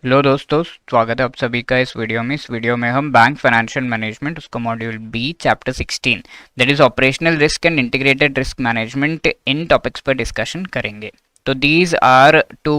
Hello दोस्तों, स्वागत है आप सभी का इस वीडियो में। हम बैंक फाइनेंशियल मैनेजमेंट उसका module B chapter 16 that is operational risk and integrated risk management इन टॉपिक्स पर डिस्कशन करेंगे। तो these are two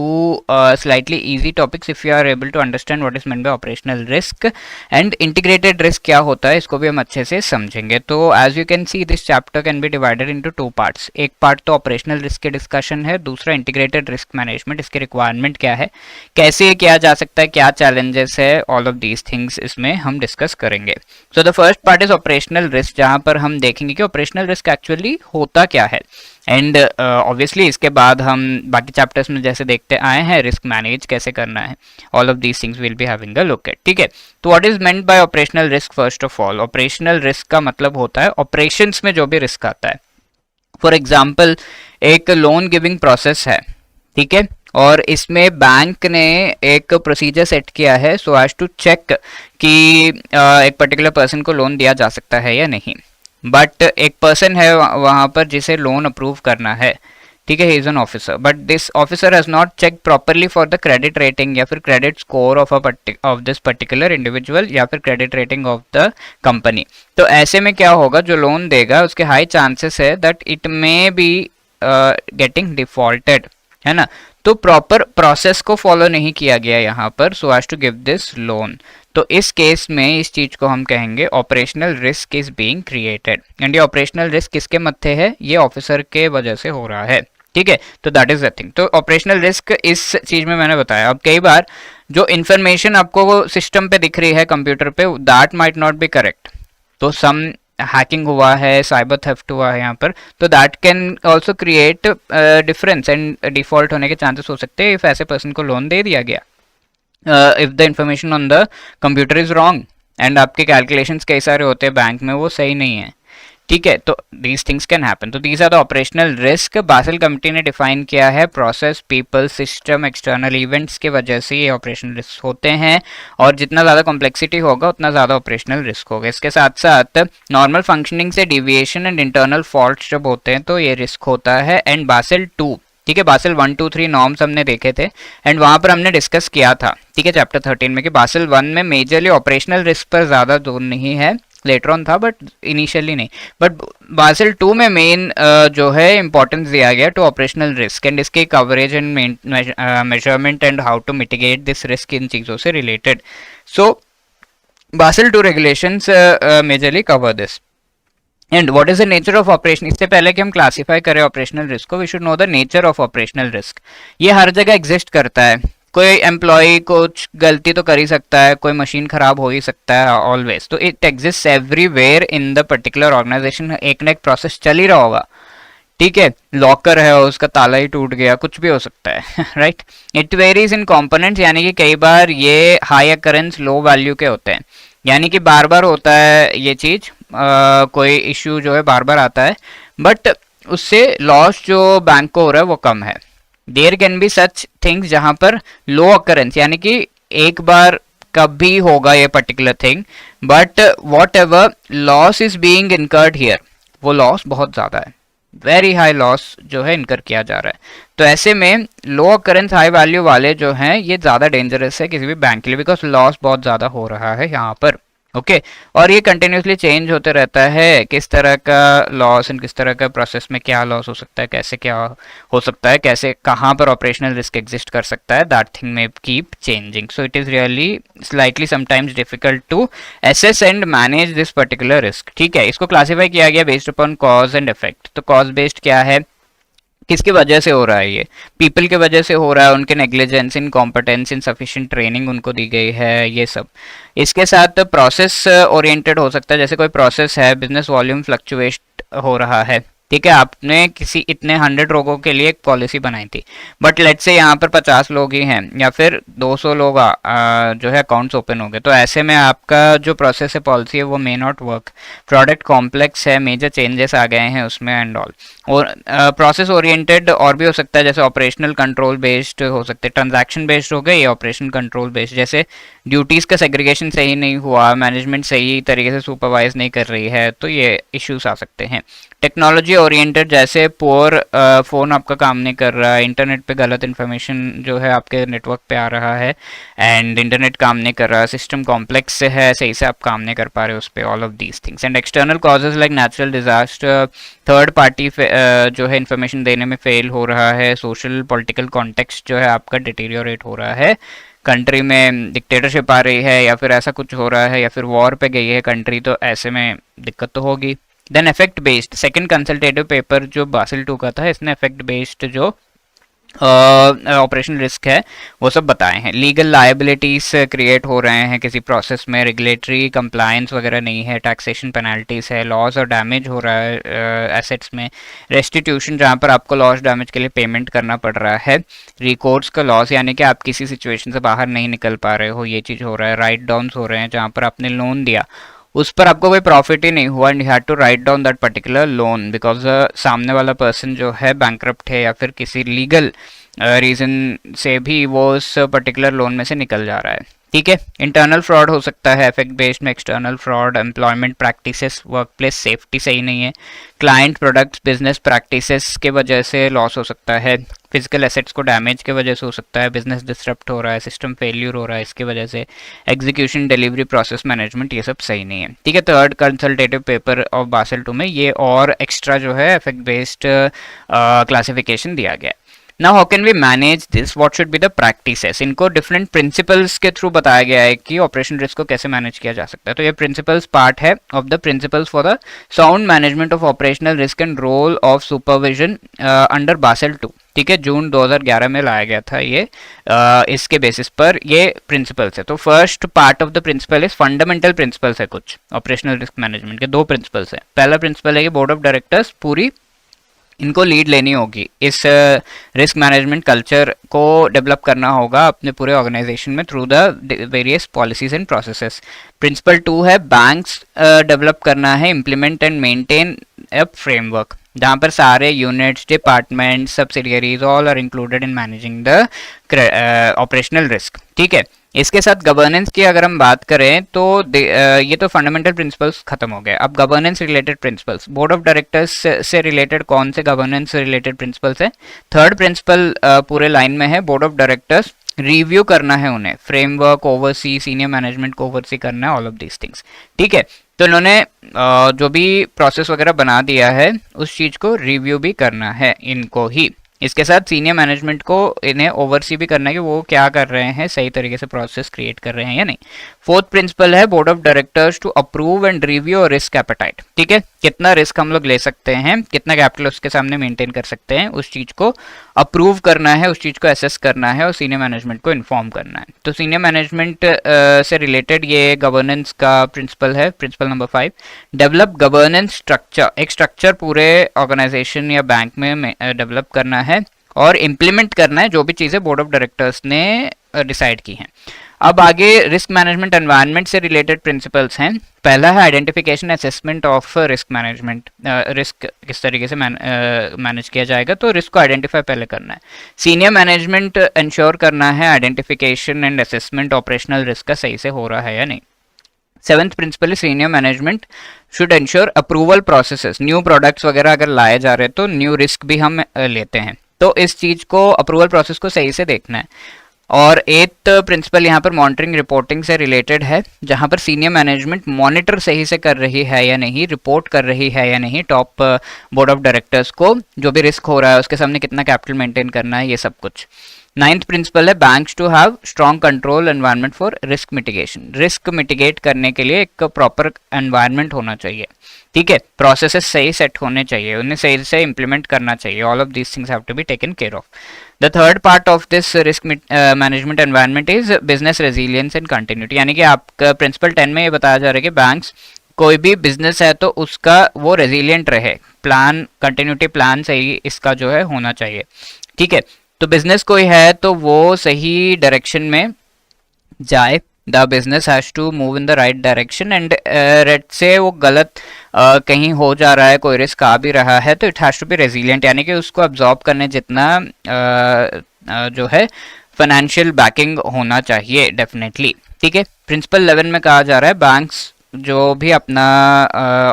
slightly easy topics if you are able to understand what is meant by operational risk and integrated risk क्या होता है, इसको भी हम अच्छे से समझेंगे। तो as you can see this chapter can be divided into two parts. एक पार्ट तो ऑपरेशनल रिस्क के डिस्कशन है, दूसरा इंटीग्रेटेड रिस्क मैनेजमेंट, इसके रिक्वायरमेंट क्या है, कैसे ये किया जा सकता है, क्या चैलेंजेस है, ऑल ऑफ दीज थिंग्स इसमें हम डिस्कस करेंगे। So the first part is operational risk, जहां पर हम देखेंगे कि ऑपरेशनल रिस्क एक्चुअली होता क्या है। एंड ऑब्वियसली इसके बाद हम बाकी चैप्टर्स में जैसे देखते आए हैं रिस्क मैनेज कैसे करना है, all of these things will be having a look eight. ठीक है, तो what is meant bye operational risk? First of all, operational risk का मतलब होता है ऑपरेशंस में जो भी रिस्क आता है। फॉर एग्जाम्पल, एक लोन गिविंग प्रोसेस है, ठीक है, और इसमें बैंक ने एक प्रोसीजर सेट किया है सो एज टू चेक कि एक पर्टिकुलर पर्सन को लोन दिया जा सकता है या नहीं। बट एक पर्सन है वहां पर जिसे लोन अप्रूव करना है, ठीक है, he is an officer, but this officer has not check properly for the credit rating या फिर credit score of this particular individual या फिर credit rating of the company. तो ऐसे में क्या होगा, जो लोन देगा उसके हाई चांसेस है that it may be getting defaulted, है ना। तो प्रॉपर प्रोसेस को फॉलो नहीं किया गया यहाँ पर so as to give this loan. तो इस केस में इस चीज को हम कहेंगे operational risk is being created. And ये ऑपरेशनल रिस्क किसके मत्थे है? ये ऑफिसर के वजह से हो रहा है, ठीक है। तो दैट इज द थिंग। तो ऑपरेशनल रिस्क इस चीज में मैंने बताया। अब कई बार जो इन्फॉर्मेशन आपको सिस्टम पे दिख रही है कंप्यूटर पे, that might not be correct. तो सम हैकिंग हुआ है, साइबर थेफ्ट हुआ है यहाँ पर, तो that can also create difference and default होने के चांसेस हो सकते हैं इफ ऐसे पर्सन को लोन दे दिया गया, if the information on the computer is wrong and आपके कैलकुलेशंस कई सारे होते हैं बैंक में, वो सही नहीं है, ठीक है। तो दीज थिंग्स कैन हैपन। तो these are the operational risk. Basel committee ने डिफाइन किया है process, people, system, external events के वजह से ये ऑपरेशनल रिस्क होते हैं, और जितना ज़्यादा कॉम्प्लेक्सिटी होगा उतना ज़्यादा ऑपरेशनल रिस्क होगा। इसके साथ साथ नॉर्मल फंक्शनिंग से डिविएशन एंड इंटरनल फॉल्ट जब होते हैं तो ये रिस्क होता है। एंड बासेल 2, ठीक है, बासेल 1 2 3 नॉर्म्स हमने देखे थे एंड वहां पर हमने डिस्कस किया था, ठीक है, चैप्टर 13 में, कि बासेल 1 में मेजरली ऑपरेशनल रिस्क पर ज्यादा जोर नहीं है, लेटर ऑन था बट इनिशियली नहीं। बट बासेल 2 में मेन जो है इंपॉर्टेंस दिया गया टू ऑपरेशनल रिस्क एंड इसके coverage and measurement and how to mitigate this risk, इन चीजों से रिलेटेड। So Basel 2 regulations majorly cover this. And what is the nature of operation? इससे पहले कि हम क्लासिफाई करें ऑपरेशनल रिस्क को, we should know the nature of operational risk. ये हर जगह एग्जिस्ट करता है। कोई एम्प्लॉय कुछ गलती तो कर ही सकता है, कोई मशीन खराब हो ही सकता है ऑलवेज। तो it exist everywhere in the particular organization. एक ना एक प्रोसेस चल ही रहा होगा, ठीक है, लॉकर है और उसका ताला ही टूट गया, कुछ भी हो सकता है, right. It varies in components, यानी कि कई बार ये हाई अकरेंस लो वैल्यू के होते हैं, यानी कि बार बार होता है ये चीज, कोई इश्यू जो है बार बार आता है, बट उससे लॉस जो बैंक को हो रहा है वो कम है। There can be such things जहां पर लो अकरेंस, यानी कि एक बार कभी होगा ये particular thing, but what ever loss is being incurred here, वो लॉस बहुत ज्यादा है, वेरी हाई लॉस जो है इनकर किया जा रहा है। तो ऐसे में लो अकरेंस हाई वैल्यू वाले जो हैं ये ज्यादा डेंजरस है किसी भी बैंक के लिए, बिकॉज लॉस बहुत ज्यादा हो रहा है यहाँ पर, ओके। और ये कंटिन्यूसली चेंज होते रहता है, किस तरह का लॉस एंड किस तरह का प्रोसेस में क्या लॉस हो सकता है, कैसे क्या हो सकता है, कैसे कहाँ पर ऑपरेशनल रिस्क एग्जिस्ट कर सकता है, दैट थिंग में keep changing. So it is really slightly sometimes difficult to assess and manage this particular risk, ठीक है। इसको क्लासीफाई किया गया based upon cause and effect. तो कॉज बेस्ड क्या है, किसकी वजह से हो रहा है? ये पीपल के वजह से हो रहा है, उनके नेग्लिजेंस, इनकॉम्पिटेंस, इनसफिशिएंट ट्रेनिंग उनको दी गई है, ये सब। इसके साथ प्रोसेस ओरिएंटेड हो सकता है, जैसे कोई प्रोसेस है, बिजनेस वॉल्यूम फ्लक्चुएट हो रहा है, ठीक है, आपने किसी इतने 100 लोगों के लिए एक पॉलिसी बनाई थी, बट लेट्स से यहाँ पर 50 लोग ही हैं या फिर 200 लोग जो है अकाउंट्स ओपन हो गए, तो ऐसे में आपका जो प्रोसेस है, पॉलिसी है, वो may not work. Product complex है, मेजर चेंजेस आ गए हैं उसमें एंड ऑल। और प्रोसेस ओरिएंटेड और भी हो सकता है, जैसे ऑपरेशनल कंट्रोल बेस्ड हो सकते हैं, ट्रांजैक्शन बेस्ड हो गए, या ऑपरेशन कंट्रोल बेस्ड, जैसे ड्यूटीज का सेग्रीगेशन सही नहीं हुआ, मैनेजमेंट सही तरीके से सुपरवाइज नहीं कर रही है, तो ये इश्यूज आ सकते हैं। टेक्नोलॉजी ओरिएंटेड, जैसे पुअर फ़ोन आपका काम नहीं कर रहा है, इंटरनेट पे गलत इन्फॉर्मेशन जो है आपके नेटवर्क पे आ रहा है, एंड इंटरनेट काम नहीं कर रहा, सिस्टम कॉम्प्लेक्स से है, सही से आप काम नहीं कर पा रहे उस पर, all of these things. And external causes like natural disaster, third party जो है इन्फॉर्मेशन देने में फेल हो रहा है, सोशल पॉलिटिकल कॉन्टेक्स्ट जो है आपका डिटीरियोरेट हो रहा है, कंट्री में डिक्टेटरशिप आ रही है या फिर ऐसा कुछ हो रहा है या फिर वॉर पे गई है कंट्री, तो ऐसे में दिक्कत तो होगी। Then effect based, second consultative paper जो बासिल 2 का था, इसने इफेक्ट बेस्ड जो ऑपरेशन रिस्क है वो सब बताए हैं। लीगल लायबिलिटीज क्रिएट हो रहे हैं किसी प्रोसेस में, रेगुलेटरी कंप्लायंस वगैरह नहीं है, टैक्सेशन पेनल्टीज है, लॉस और डैमेज हो रहा है एसेट्स में, रेस्टिट्यूशन जहाँ पर आपको लॉस डैमेज के लिए पेमेंट करना पड़ रहा है, रिकॉर्ड्स का लॉस यानी कि आप किसी सिचुएशन से बाहर नहीं निकल पा रहे हो, ये चीज़ हो रहा है, राइट डाउन्स हो रहे हैं जहाँ पर आपने लोन दिया उस पर आपको कोई प्रॉफिट ही नहीं हुआ, and you had to write down that particular loan because सामने वाला पर्सन जो है बैंकरप्ट है या फिर किसी लीगल रीजन से भी वो उस पर्टिकुलर लोन में से निकल जा रहा है। ठीक है, इंटरनल फ्रॉड हो सकता है इफेक्ट बेस्ड में, external fraud, employment practices, work place safety सही नहीं है, क्लाइंट प्रोडक्ट्स बिजनेस प्रैक्टिसेस के वजह से लॉस हो सकता है, फिजिकल एसेट्स को डैमेज के वजह से हो सकता है, बिजनेस डिसरप्ट हो रहा है, सिस्टम फेल्यूर हो रहा है इसके वजह से, एग्जीक्यूशन डिलीवरी प्रोसेस मैनेजमेंट, ये सब सही नहीं है। ठीक है, third consultative paper of Basil 2 में ये और एक्स्ट्रा जो है इफेक्ट बेस्ड क्लासिफिकेशन दिया गया है। Now how can we manage this, what should be the practices, इनको डिफरेंट प्रिंसिपल्स के थ्रू बताया गया है कि ऑपरेशन रिस्क को कैसे मैनेज किया जा सकता है। तो ये प्रिंसिपल्स पार्ट है of the principles for the sound management of operational risk and role of supervision under Basel 2। ठीक है, जून 2011 में लाया गया था ये, इसके बेसिस पर ये प्रिंसिपल्स है। तो first part of the principle is fundamental principles है कुछ ऑपरेशनल रिस्क मैनेजमेंट के, दो प्रिंसिपल्स है। पहला प्रिंसिपल है कि बोर्ड ऑफ डायरेक्टर्स पूरी इनको लीड लेनी होगी, इस रिस्क मैनेजमेंट कल्चर को डेवलप करना होगा अपने पूरे ऑर्गेनाइजेशन में through the various policies and processes. Principle 2 है बैंक्स डेवलप करना है, implement and maintain a framework जहाँ पर सारे units, department, subsidiaries all are included in managing the operational risk. ठीक है, इसके साथ गवर्नेंस की अगर हम बात करें तो ये तो फंडामेंटल प्रिंसिपल्स खत्म हो गए। अब governance related principles, board of directors से रिलेटेड कौन से गवर्नेंस रिलेटेड प्रिंसिपल्स है? थर्ड प्रिंसिपल पूरे लाइन में है, बोर्ड ऑफ डायरेक्टर्स रिव्यू करना है उन्हें, फ्रेमवर्क ओवरसी, सीनियर मैनेजमेंट को ओवरसी करना है, ऑल ऑफ दीज थिंग्स। ठीक है, तो इन्होंने जो भी प्रोसेस वगैरह बना दिया है उस चीज को रिव्यू भी करना है इनको ही। इसके साथ सीनियर मैनेजमेंट को इन्हें ओवरसी भी करना है कि वो क्या कर रहे हैं, सही तरीके से प्रोसेस क्रिएट कर रहे हैं या नहीं। फोर्थ प्रिंसिपल है board of directors to approve and review risk appetite. ठीक है, कितना रिस्क हम लोग ले सकते हैं, कितना कैपिटल उसके सामने मेंटेन कर सकते हैं, उस चीज को अप्रूव करना है, उस चीज को असेस करना है और सीनियर मैनेजमेंट को इन्फॉर्म करना है। तो सीनियर मैनेजमेंट से रिलेटेड ये गवर्नेंस का प्रिंसिपल है, principle number 5। Develop governance structure, एक स्ट्रक्चर पूरे ऑर्गेनाइजेशन या बैंक में डेवलप करना है और इम्प्लीमेंट करना है जो भी चीजें बोर्ड ऑफ डायरेक्टर्स ने डिसाइड की हैं। अब आगे रिस्क मैनेजमेंट एनवायरनमेंट से रिलेटेड प्रिंसिपल्स हैं। पहला है identification assessment of risk management, risk किस तरीके से मैनेज किया जाएगा, तो रिस्क को आइडेंटिफाई पहले करना है। सीनियर मैनेजमेंट इंश्योर करना है identification and assessment operational risk का सही से हो रहा है या नहीं। Seventh principle senior management should ensure approval processes, new products वगैरह अगर लाए जा रहे हैं तो न्यू रिस्क भी हम लेते हैं, तो इस चीज को अप्रूवल प्रोसेस को सही से देखना है। और एथ प्रिंसिपल यहाँ पर मॉनिटरिंग रिपोर्टिंग से रिलेटेड है, जहाँ पर सीनियर मैनेजमेंट मॉनिटर सही से कर रही है या नहीं, रिपोर्ट कर रही है या नहीं टॉप बोर्ड ऑफ डायरेक्टर्स को, जो भी रिस्क हो रहा है उसके सामने कितना कैपिटल मेंटेन करना है, ये सब कुछ। नाइन्थ प्रिंसिपल है banks to have strong control environment for risk mitigation, risk mitigate करने के लिए एक प्रॉपर एनवायरनमेंट होना चाहिए। ठीक है, प्रोसेसेस सही सेट होने चाहिए, उन्हें सही से इंप्लीमेंट करना चाहिए, all of these things have to be taken care of. The third part of this risk management environment is business resilience and continuity, यानी कि आपका प्रिंसिपल 10 में ये बताया जा रहा है कि बैंक्स कोई भी बिजनेस है तो उसका वो रेजिलियंट रहे, प्लान कंटिन्यूटी प्लान सही इसका जो है होना चाहिए। ठीक है, तो बिजनेस कोई है तो वो सही डायरेक्शन में जाए, the business has to move in the right direction and rate से वो गलत कहीं हो जा रहा है, कोई रिस्क आ भी रहा है तो it has to be resilient, यानी कि उसको अब्जॉर्ब करने जितना जो है फाइनेंशियल बैकिंग होना चाहिए डेफिनेटली। ठीक है, प्रिंसिपल 11 में कहा जा रहा है बैंक्स जो भी अपना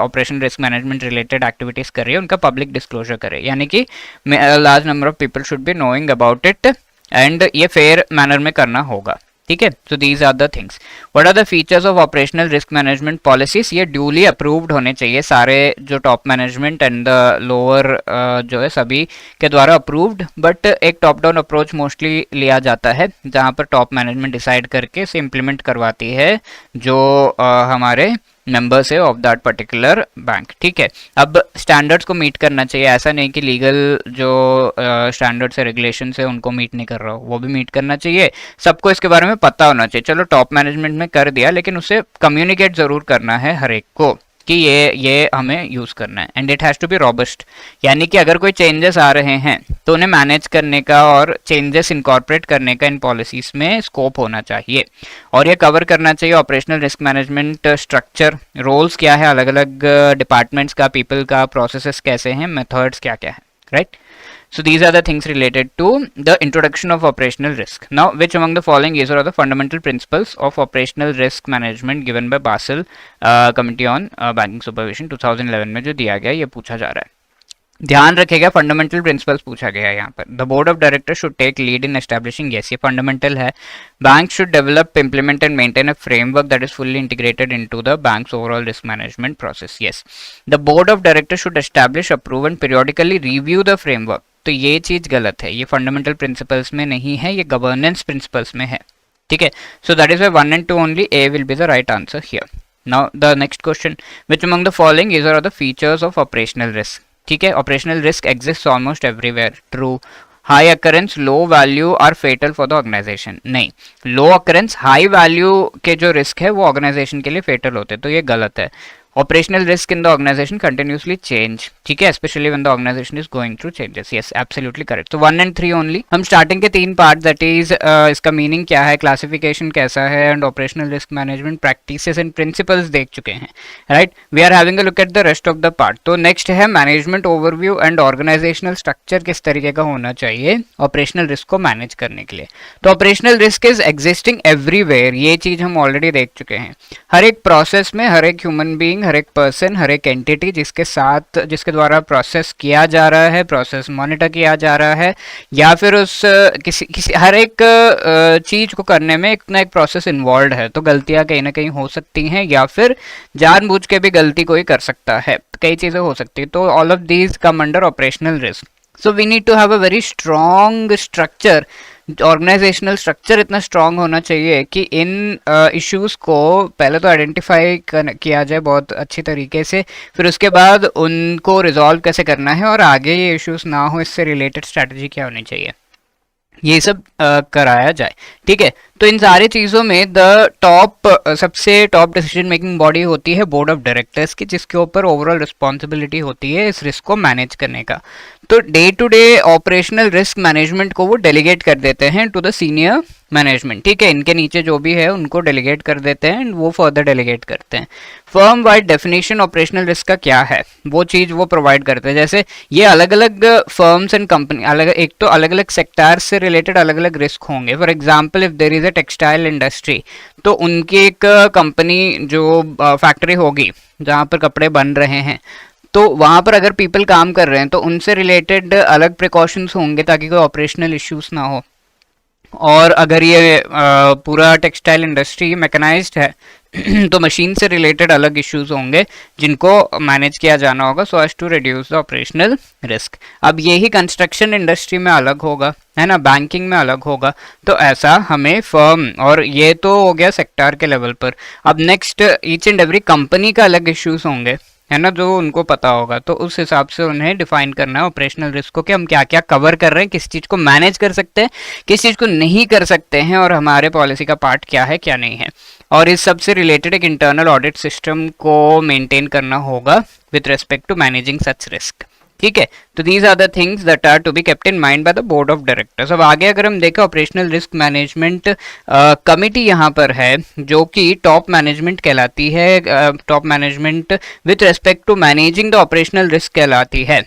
operation risk management related activities कर रही है उनका पब्लिक डिस्क्लोजर करे, यानी कि large number of people should be knowing about it and ये फेयर मैनर में करना होगा, ठीक है। So these are the things. What are the features of operational risk management policies, ये ड्यूली अप्रूव्ड होने चाहिए, सारे जो top management and the lower जो है सभी के द्वारा अप्रूव्ड, बट एक टॉप डाउन अप्रोच मोस्टली लिया जाता है जहां पर टॉप मैनेजमेंट डिसाइड करके से इम्प्लीमेंट करवाती है जो हमारे मेंबर्स है ऑफ दैट पर्टिकुलर बैंक, ठीक है। अब स्टैंडर्ड्स को मीट करना चाहिए, ऐसा नहीं कि लीगल जो स्टैंडर्ड्स है रेगुलेशन है उनको मीट नहीं कर रहा हो, वो भी मीट करना चाहिए, सबको इसके बारे में पता होना चाहिए। चलो टॉप मैनेजमेंट में कर दिया, लेकिन उसे कम्युनिकेट जरूर करना है हर एक को कि ये हमें यूज करना है। And it has to be robust, यानी कि अगर कोई चेंजेस आ रहे हैं तो उन्हें मैनेज करने का और चेंजेस इनकॉर्पोरेट करने का इन पॉलिसीज में स्कोप होना चाहिए। और ये कवर करना चाहिए operational risk management structure, roles क्या है अलग अलग डिपार्टमेंट्स का, पीपल का, प्रोसेसेस कैसे हैं, मेथड्स क्या क्या है, right. So these are the things related to the introduction of operational risk. Now, which among the following is are the fundamental principles of operational risk management given by Basel Committee on Banking Supervision 2011 में जो दिया गया ये पूछा जा रहा है। ध्यान रखेगा फंडामेंटल प्रिंसिपल्स पूछा गया है यहाँ पर। The board of director should take lead in establishing, yes ये फंडामेंटल है। Bank should develop, implement and maintain a framework that is fully integrated into the banks overall risk management process, yes. The board of director should establish, approve and periodically review the framework, तो ये चीज गलत है, ये fundamental principles में नहीं है, ये गवर्नेंस प्रिंसिपल्स में है, ठीक है। So that is why 1 and 2 only, A will be the right answer here. Now the next question, which among the following is are the features of operational risk, ठीक है। Operational risk exist almost everywhere, true. High occurrence, low value are fatal for the organization, नहीं। Low occurrence, high value के जो risk है वो organisation के लिए फेटल होते हैं, तो ये गलत है। Operational risk in the organization continuously change, ठीक है, specially when the organization is going through changes, yes absolutely correct. तो 1 and 3 ओनली। हम स्टार्टिंग के 3 पार्ट दैट इज इसका मीनिंग क्या है, क्लासिफिकेशन कैसा है and operational risk management practices and principles देख चुके हैं, right. We are having a look at the rest of the part. तो नेक्स्ट है management overview and organisational structure किस तरीके का होना चाहिए ऑपरेशनल रिस्क को मैनेज करने के लिए। तो operational risk is existing everywhere, ये चीज हम ऑलरेडी देख चुके हैं। हर एक प्रोसेस में, हर एक ह्यूमन बीइंग, हर एक पर्सन, हर एक एंटिटी जिसके द्वारा प्रोसेस किया जा रहा है, प्रोसेस मॉनिटर किया जा रहा है, या फिर उस किसी हर एक चीज को करने में एक ना एक प्रोसेस इन्वॉल्व है, तो गलतियां कहीं ना कहीं हो सकती हैं, या फिर जानबूझ के भी गलती कोई कर सकता है, कई चीजें हो सकती है। तो all of these come under operational risk. So we need to have a very strong structure, organizational structure इतना स्ट्रांग होना चाहिए कि इन इश्यूज को पहले तो आइडेंटिफाई किया जाए बहुत अच्छी तरीके से, फिर उसके बाद उनको रिजॉल्व कैसे करना है और आगे ये इश्यूज ना हो, इससे रिलेटेड स्ट्रैटेजी क्या होनी चाहिए, ये सब कराया जाए, ठीक है। तो इन सारी चीज़ों में सबसे टॉप डिसीजन मेकिंग बॉडी होती है बोर्ड ऑफ डायरेक्टर्स की, जिसके ऊपर ओवरऑल रिस्पॉन्सिबिलिटी होती है इस रिस्क को मैनेज करने का। तो day to day operational risk management को वो डेलीगेट कर देते हैं टू द सीनियर मैनेजमेंट, ठीक है। इनके नीचे जो भी है उनको डेलीगेट कर देते हैं एंड वो फर्दर डेलीगेट करते हैं। Firm wide definition operational risk का क्या है वो चीज़ वो प्रोवाइड करते हैं। जैसे ये अलग अलग फर्म्स एंड कंपनी, एक तो अलग अलग सेक्टर्स से रिलेटेड अलग अलग रिस्क होंगे। For example if there is a textile industry, तो उनकी एक कंपनी जो फैक्ट्री होगी जहाँ पर कपड़े बन रहे हैं, तो वहाँ पर अगर पीपल काम कर रहे हैं तो उनसे रिलेटेड अलग प्रिकॉशंस होंगे ताकि कोई ऑपरेशनल इश्यूज ना हो। और अगर ये पूरा टेक्सटाइल इंडस्ट्री मैकेनाइज्ड है तो मशीन से रिलेटेड अलग इश्यूज होंगे जिनको मैनेज किया जाना होगा so as to reduce the operational risk. अब यही कंस्ट्रक्शन इंडस्ट्री में अलग होगा, है ना, बैंकिंग में अलग होगा। तो ऐसा हमें फर्म, और ये तो हो गया सेक्टर के लेवल पर। अब next each and every company का अलग इश्यूज होंगे, है ना, जो उनको पता होगा। तो उस हिसाब से उन्हें डिफाइन करना है ऑपरेशनल रिस्क को कि हम क्या क्या कवर कर रहे हैं, किस चीज़ को मैनेज कर सकते हैं, किस चीज़ को नहीं कर सकते हैं, और हमारे पॉलिसी का पार्ट क्या है क्या नहीं है। और इस सब से रिलेटेड एक इंटरनल ऑडिट सिस्टम को मेंटेन करना होगा with respect to managing such risk, ठीक है। तो these are the things that are to be kept in mind by the board of directors. अब आगे अगर हम देखें ऑपरेशनल रिस्क मैनेजमेंट कमिटी यहाँ पर है जो कि टॉप मैनेजमेंट कहलाती है, top management with respect to managing the operational risk कहलाती है,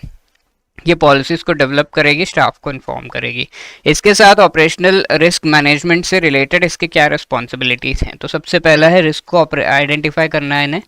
ये पॉलिसीज को डेवलप करेगी, स्टाफ को इन्फॉर्म करेगी। इसके साथ ऑपरेशनल रिस्क मैनेजमेंट से रिलेटेड इसकी क्या रिस्पॉन्सिबिलिटीज हैं? तो सबसे पहला है रिस्क को आइडेंटिफाई करना है, इन्हें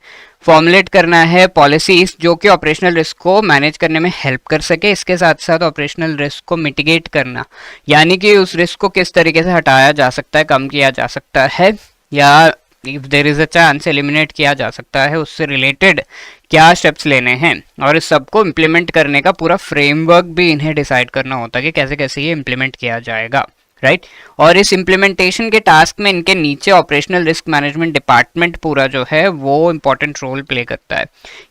फॉर्मुलेट करना है पॉलिसीज जो कि ऑपरेशनल रिस्क को मैनेज करने में हेल्प कर सके। इसके साथ साथ ऑपरेशनल रिस्क को मिटिगेट करना, यानी कि उस रिस्क को किस तरीके से हटाया जा सकता है, कम किया जा सकता है, या if there is a chance eliminate किया जा सकता है, उससे रिलेटेड क्या स्टेप्स लेने हैं। और इस सबको इम्प्लीमेंट करने का पूरा फ्रेमवर्क भी इन्हें डिसाइड करना होता है कि कैसे कैसे ये इम्प्लीमेंट किया जाएगा, राइट। और इस इम्प्लीमेंटेशन के टास्क में इनके नीचे ऑपरेशनल रिस्क मैनेजमेंट डिपार्टमेंट पूरा जो है वो इंपॉर्टेंट रोल प्ले करता है।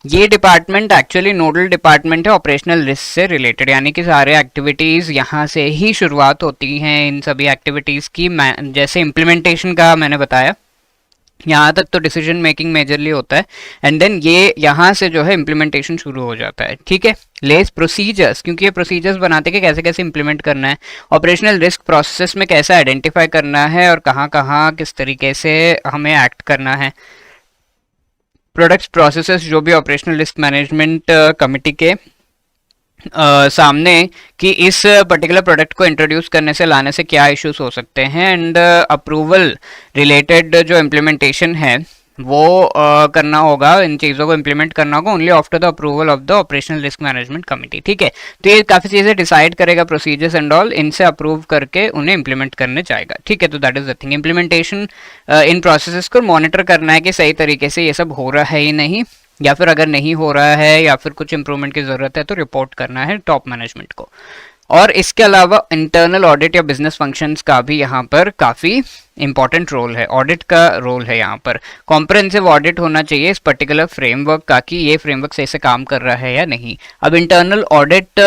ये डिपार्टमेंट एक्चुअली नोडल डिपार्टमेंट है ऑपरेशनल रिस्क से रिलेटेड, यानी कि सारे एक्टिविटीज़ यहाँ से ही शुरुआत होती हैं इन सभी एक्टिविटीज़ की। जैसे इम्प्लीमेंटेशन का मैंने बताया, यहाँ तक तो डिसीजन मेकिंग मेजरली होता है, एंड देन ये यहाँ से जो है इम्प्लीमेंटेशन शुरू हो जाता है, ठीक है। लेस प्रोसीजर्स, क्योंकि ये प्रोसीजर्स बनाते हैं कि कैसे कैसे इम्प्लीमेंट करना है, ऑपरेशनल रिस्क प्रोसेस में कैसे आइडेंटिफाई करना है और कहाँ कहाँ किस तरीके से हमें एक्ट करना है। प्रोडक्ट्स प्रोसेसेस जो भी ऑपरेशनल रिस्क मैनेजमेंट कमिटी के सामने कि इस पर्टिकुलर प्रोडक्ट को इंट्रोड्यूस करने से लाने से क्या इश्यूज हो सकते हैं, एंड अप्रूवल रिलेटेड जो इम्प्लीमेंटेशन है वो करना होगा, इन चीज़ों को इम्प्लीमेंट करना होगा only after the approval of the operational risk management committee, ठीक है। तो ये काफ़ी चीज़ें डिसाइड करेगा, प्रोसीजर्स एंड ऑल, इनसे अप्रूव करके उन्हें इम्प्लीमेंट करने जाएगा, ठीक है। तो that is the thing, implementation in processes को मॉनिटर करना है कि सही तरीके से ये सब हो रहा है ही नहीं, या फिर अगर नहीं हो रहा है या फिर कुछ इंप्रूवमेंट की ज़रूरत है तो रिपोर्ट करना है टॉप मैनेजमेंट को। और इसके अलावा इंटरनल ऑडिट या बिजनेस फंक्शंस का भी यहाँ पर काफ़ी इंपॉर्टेंट रोल है, ऑडिट का रोल है यहाँ पर। कॉम्प्रिहेंसिव ऑडिट होना चाहिए इस पर्टिकुलर फ्रेमवर्क का कि ये फ्रेमवर्क सही से काम कर रहा है या नहीं। अब इंटरनल ऑडिट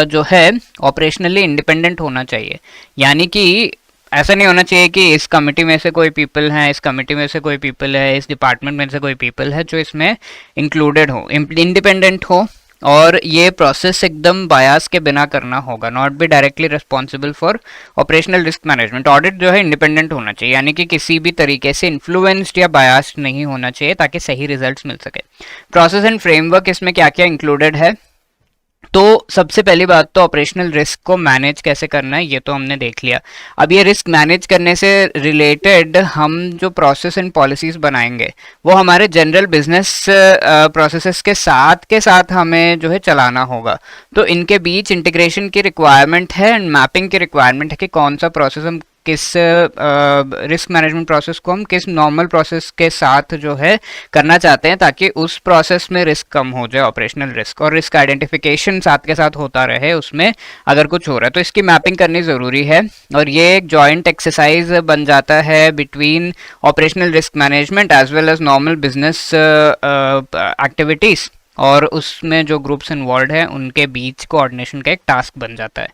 जो है ऑपरेशनली इंडिपेंडेंट होना चाहिए, यानी कि ऐसा नहीं होना चाहिए कि इस कमिटी में से कोई पीपल है, इस कमिटी में से कोई पीपल है, इस डिपार्टमेंट में से कोई पीपल है जो इसमें इंक्लूडेड हो, इंडिपेंडेंट हो, और ये प्रोसेस एकदम बायास के बिना करना होगा, not be directly responsible for operational risk management. Audit जो है इंडिपेंडेंट होना चाहिए, यानी कि किसी भी तरीके से इन्फ्लुएंस्ड या बायास नहीं होना चाहिए ताकि सही रिजल्ट्स मिल सके। प्रोसेस एंड फ्रेमवर्क इसमें क्या क्या इंक्लूडेड है? तो सबसे पहली बात तो ऑपरेशनल रिस्क को मैनेज कैसे करना है ये तो हमने देख लिया। अब ये रिस्क मैनेज करने से रिलेटेड हम जो प्रोसेस एंड पॉलिसीज बनाएंगे वो हमारे जनरल बिजनेस प्रोसेसेस के साथ हमें जो है चलाना होगा। तो इनके बीच इंटीग्रेशन की रिक्वायरमेंट है एंड मैपिंग की रिक्वायरमेंट है कि कौन सा प्रोसेस हम किस रिस्क मैनेजमेंट प्रोसेस को हम किस नॉर्मल प्रोसेस के साथ जो है करना चाहते हैं ताकि उस प्रोसेस में रिस्क कम हो जाए, ऑपरेशनल रिस्क, और रिस्क आइडेंटिफिकेशन साथ के साथ होता रहे उसमें अगर कुछ हो रहा है तो इसकी मैपिंग करनी ज़रूरी है। और ये एक जॉइंट एक्सरसाइज बन जाता है between operational risk management as well as normal business activities, और उसमें जो ग्रुप्स इन्वॉल्व हैं उनके बीच कोऑर्डिनेशन का एक टास्क बन जाता है।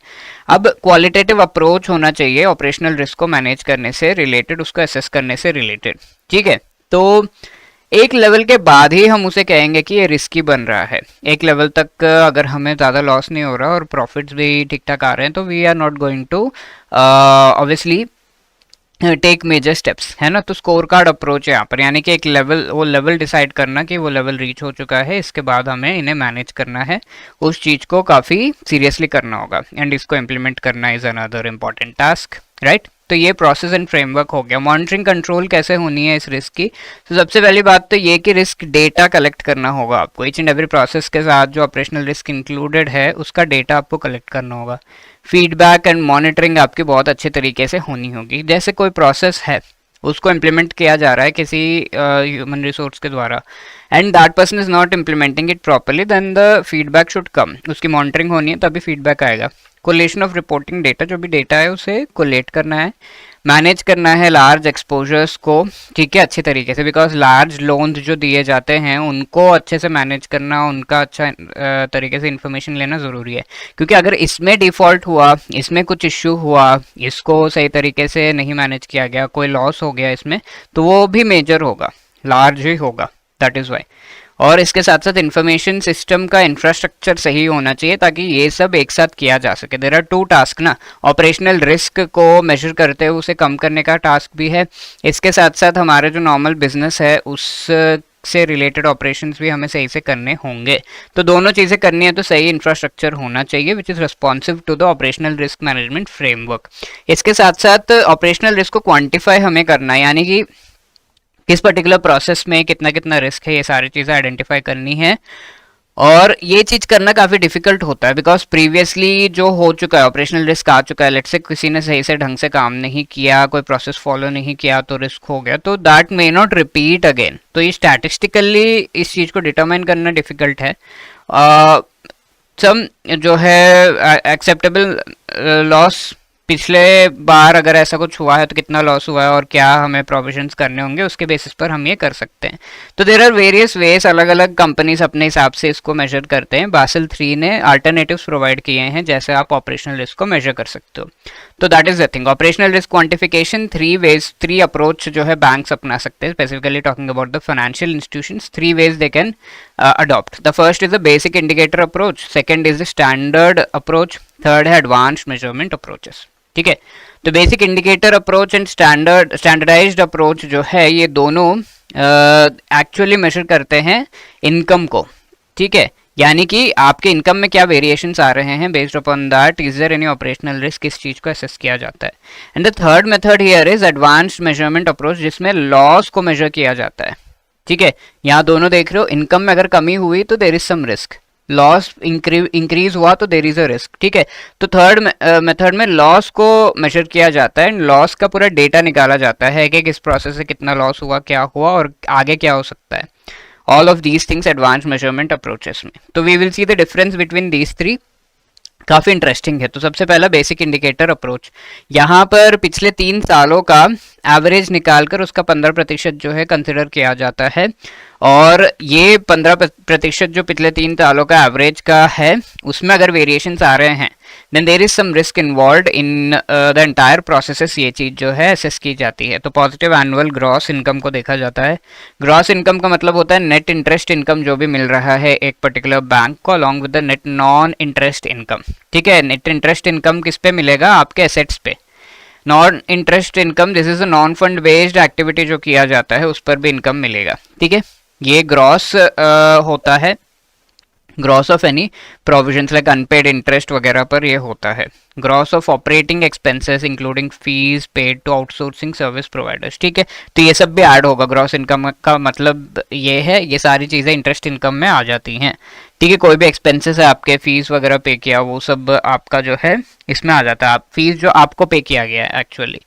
अब क्वालिटेटिव अप्रोच होना चाहिए ऑपरेशनल रिस्क को मैनेज करने से रिलेटेड, उसको असेस करने से रिलेटेड, ठीक है। तो एक लेवल के बाद ही हम उसे कहेंगे कि ये रिस्की बन रहा है। एक लेवल तक अगर हमें ज़्यादा लॉस नहीं हो रहा और प्रॉफिट्स भी ठीक ठाक आ रहे हैं तो we are not going to obviously take major steps, है ना। तो स्कोर कार्ड अप्रोच है यहाँ पर, यानी कि एक लेवल, वो लेवल डिसाइड करना कि वो लेवल रीच हो चुका है, इसके बाद हमें इन्हें मैनेज करना है, उस चीज़ को काफ़ी सीरियसली करना होगा, एंड इसको इम्प्लीमेंट करना is another important task, right. तो ये प्रोसेस एंड फ्रेमवर्क हो गया। मॉनिटरिंग कंट्रोल कैसे होनी है इस रिस्क की? तो सबसे पहली बात तो ये कि रिस्क डेटा कलेक्ट करना होगा आपको, ईच एंड एवरी प्रोसेस के साथ जो ऑपरेशनल रिस्क इंक्लूडेड है उसका डेटा आपको कलेक्ट करना होगा। फीडबैक एंड मॉनिटरिंग आपकी बहुत अच्छे तरीके से होनी होगी। जैसे कोई प्रोसेस है उसको इम्प्लीमेंट किया जा रहा है किसी ह्यूमन रिसोर्स के द्वारा, and that person is not implementing it properly, then the feedback should come, उसकी मॉनिटरिंग होनी है तभी फीडबैक आएगा। कोलेशन ऑफ रिपोर्टिंग डेटा, जो भी डेटा है उसे कोलेट करना है, मैनेज करना है लार्ज एक्सपोजर्स को, ठीक है, अच्छे तरीके से, बिकॉज लार्ज लोन्स जो दिए जाते हैं उनको अच्छे से मैनेज करना, उनका अच्छा तरीके से इन्फॉर्मेशन लेना ज़रूरी है। क्योंकि अगर इसमें डिफ़ॉल्ट हुआ, इसमें कुछ इश्यू हुआ, इसको सही तरीके से नहीं मैनेज किया गया, कोई लॉस हो गया इसमें, तो वो भी मेजर होगा, लार्ज ही होगा, दैट इज़ वाई। और इसके साथ साथ इंफॉर्मेशन सिस्टम का इंफ्रास्ट्रक्चर सही होना चाहिए ताकि ये सब एक साथ किया जा सके। देयर आर टू टास्क ना, ऑपरेशनल रिस्क को मेजर करते हुए उसे कम करने का टास्क भी है, इसके साथ साथ हमारे जो नॉर्मल बिजनेस है उस रिस्क से रिलेटेड ऑपरेशंस भी हमें सही से करने होंगे। तो दोनों चीज़ें करनी है तो सही इंफ्रास्ट्रक्चर होना चाहिए which is responsive to the operational risk management framework. इसके साथ साथ ऑपरेशनल रिस्क को क्वांटिफाई हमें करना है, यानी कि किस पर्टिकुलर प्रोसेस में कितना कितना रिस्क है, ये सारी चीज़ें आइडेंटिफाई करनी है। और ये चीज़ करना काफ़ी डिफिकल्ट होता है बिकॉज प्रीवियसली जो हो चुका है, ऑपरेशनल रिस्क आ चुका है, लेट्स से किसी ने सही से ढंग से काम नहीं किया, कोई प्रोसेस फॉलो नहीं किया तो रिस्क हो गया, तो that may not repeat again. तो ये स्टैटिस्टिकली इस चीज़ को डिटरमाइन करना डिफिकल्ट है। सम जो है एक्सेप्टेबल लॉस, पिछले बार अगर ऐसा कुछ हुआ है तो कितना लॉस हुआ है और क्या हमें प्रोविजंस करने होंगे, उसके बेसिस पर हम ये कर सकते हैं। तो देयर आर वेरियस वेज, अलग अलग कंपनीज अपने हिसाब से इसको मेजर करते हैं। बासिल 3 ने अल्टरनेटिव्स प्रोवाइड किए हैं जैसे आप ऑपरेशनल रिस्क को मेजर कर सकते हो। तो that is the thing, operational risk quantification 3 ways, 3 approach जो है बैंक्स अपना सकते हैं। Specifically talking about the financial institutions, 3 ways they can adopt. The first is the basic indicator approach, second is the standard approach, third है advanced measurement approaches. ठीक है, तो basic indicator approach and standardized approach जो है ये दोनों actually major करते हैं इनकम को। ठीक है, यानी कि आपके इनकम में क्या वेरिएशंस आ रहे हैं, based upon that is there any operational risk, इस चीज को असेस किया जाता है। And the third method here is advanced measurement approach, जिसमें लॉस को मेजर किया जाता है। ठीक है, यहाँ दोनों देख रहे हो, इनकम में अगर कमी हुई तो there is some risk, loss increase हुआ तो देयर इज अ रिस्क। ठीक है, तो थर्ड मेथड में लॉस को मेजर किया जाता है एंड लॉस का पूरा डेटा निकाला जाता है कि किस प्रोसेस से कितना लॉस हुआ, क्या हुआ और आगे क्या हो सकता है। All of these things advance measurement approaches में। तो we will see the difference between these three, काफ़ी इंटरेस्टिंग है। तो सबसे पहला बेसिक इंडिकेटर अप्रोच, यहाँ पर पिछले 3 सालों का एवरेज निकालकर उसका 15% जो है कंसिडर किया जाता है, और ये 15% जो पिछले 3 सालों का एवरेज का है उसमें अगर वेरिएशंस आ रहे हैं then there is some risk involved in the entire processes, ये चीज़ जो है असेस की जाती है। तो पॉजिटिव एनुअल ग्रॉस इनकम को देखा जाता है। ग्रॉस इनकम का मतलब होता है नेट इंटरेस्ट इनकम जो भी मिल रहा है एक पर्टिकुलर बैंक को, along with the net non interest income. ठीक है, नेट इंटरेस्ट इनकम किस पे मिलेगा, आपके एसेट्स पे। Non interest income this is a non fund based activity जो किया जाता है उस पर भी इनकम मिलेगा। ठीक है, ये ग्रॉस होता है, gross of any provisions like unpaid interest वगैरह पर ये होता है। Gross of operating expenses including fees paid to outsourcing service providers. ठीक है, तो ये सब भी ऐड होगा। ग्रॉस इनकम का मतलब ये है, ये सारी चीज़ें इंटरेस्ट इनकम में आ जाती हैं। ठीक है, कोई भी एक्सपेंसेस है आपके, फीस वगैरह पे किया, वो सब आपका जो है इसमें आ जाता है। आप फीस जो आपको पे किया गया है एक्चुअली।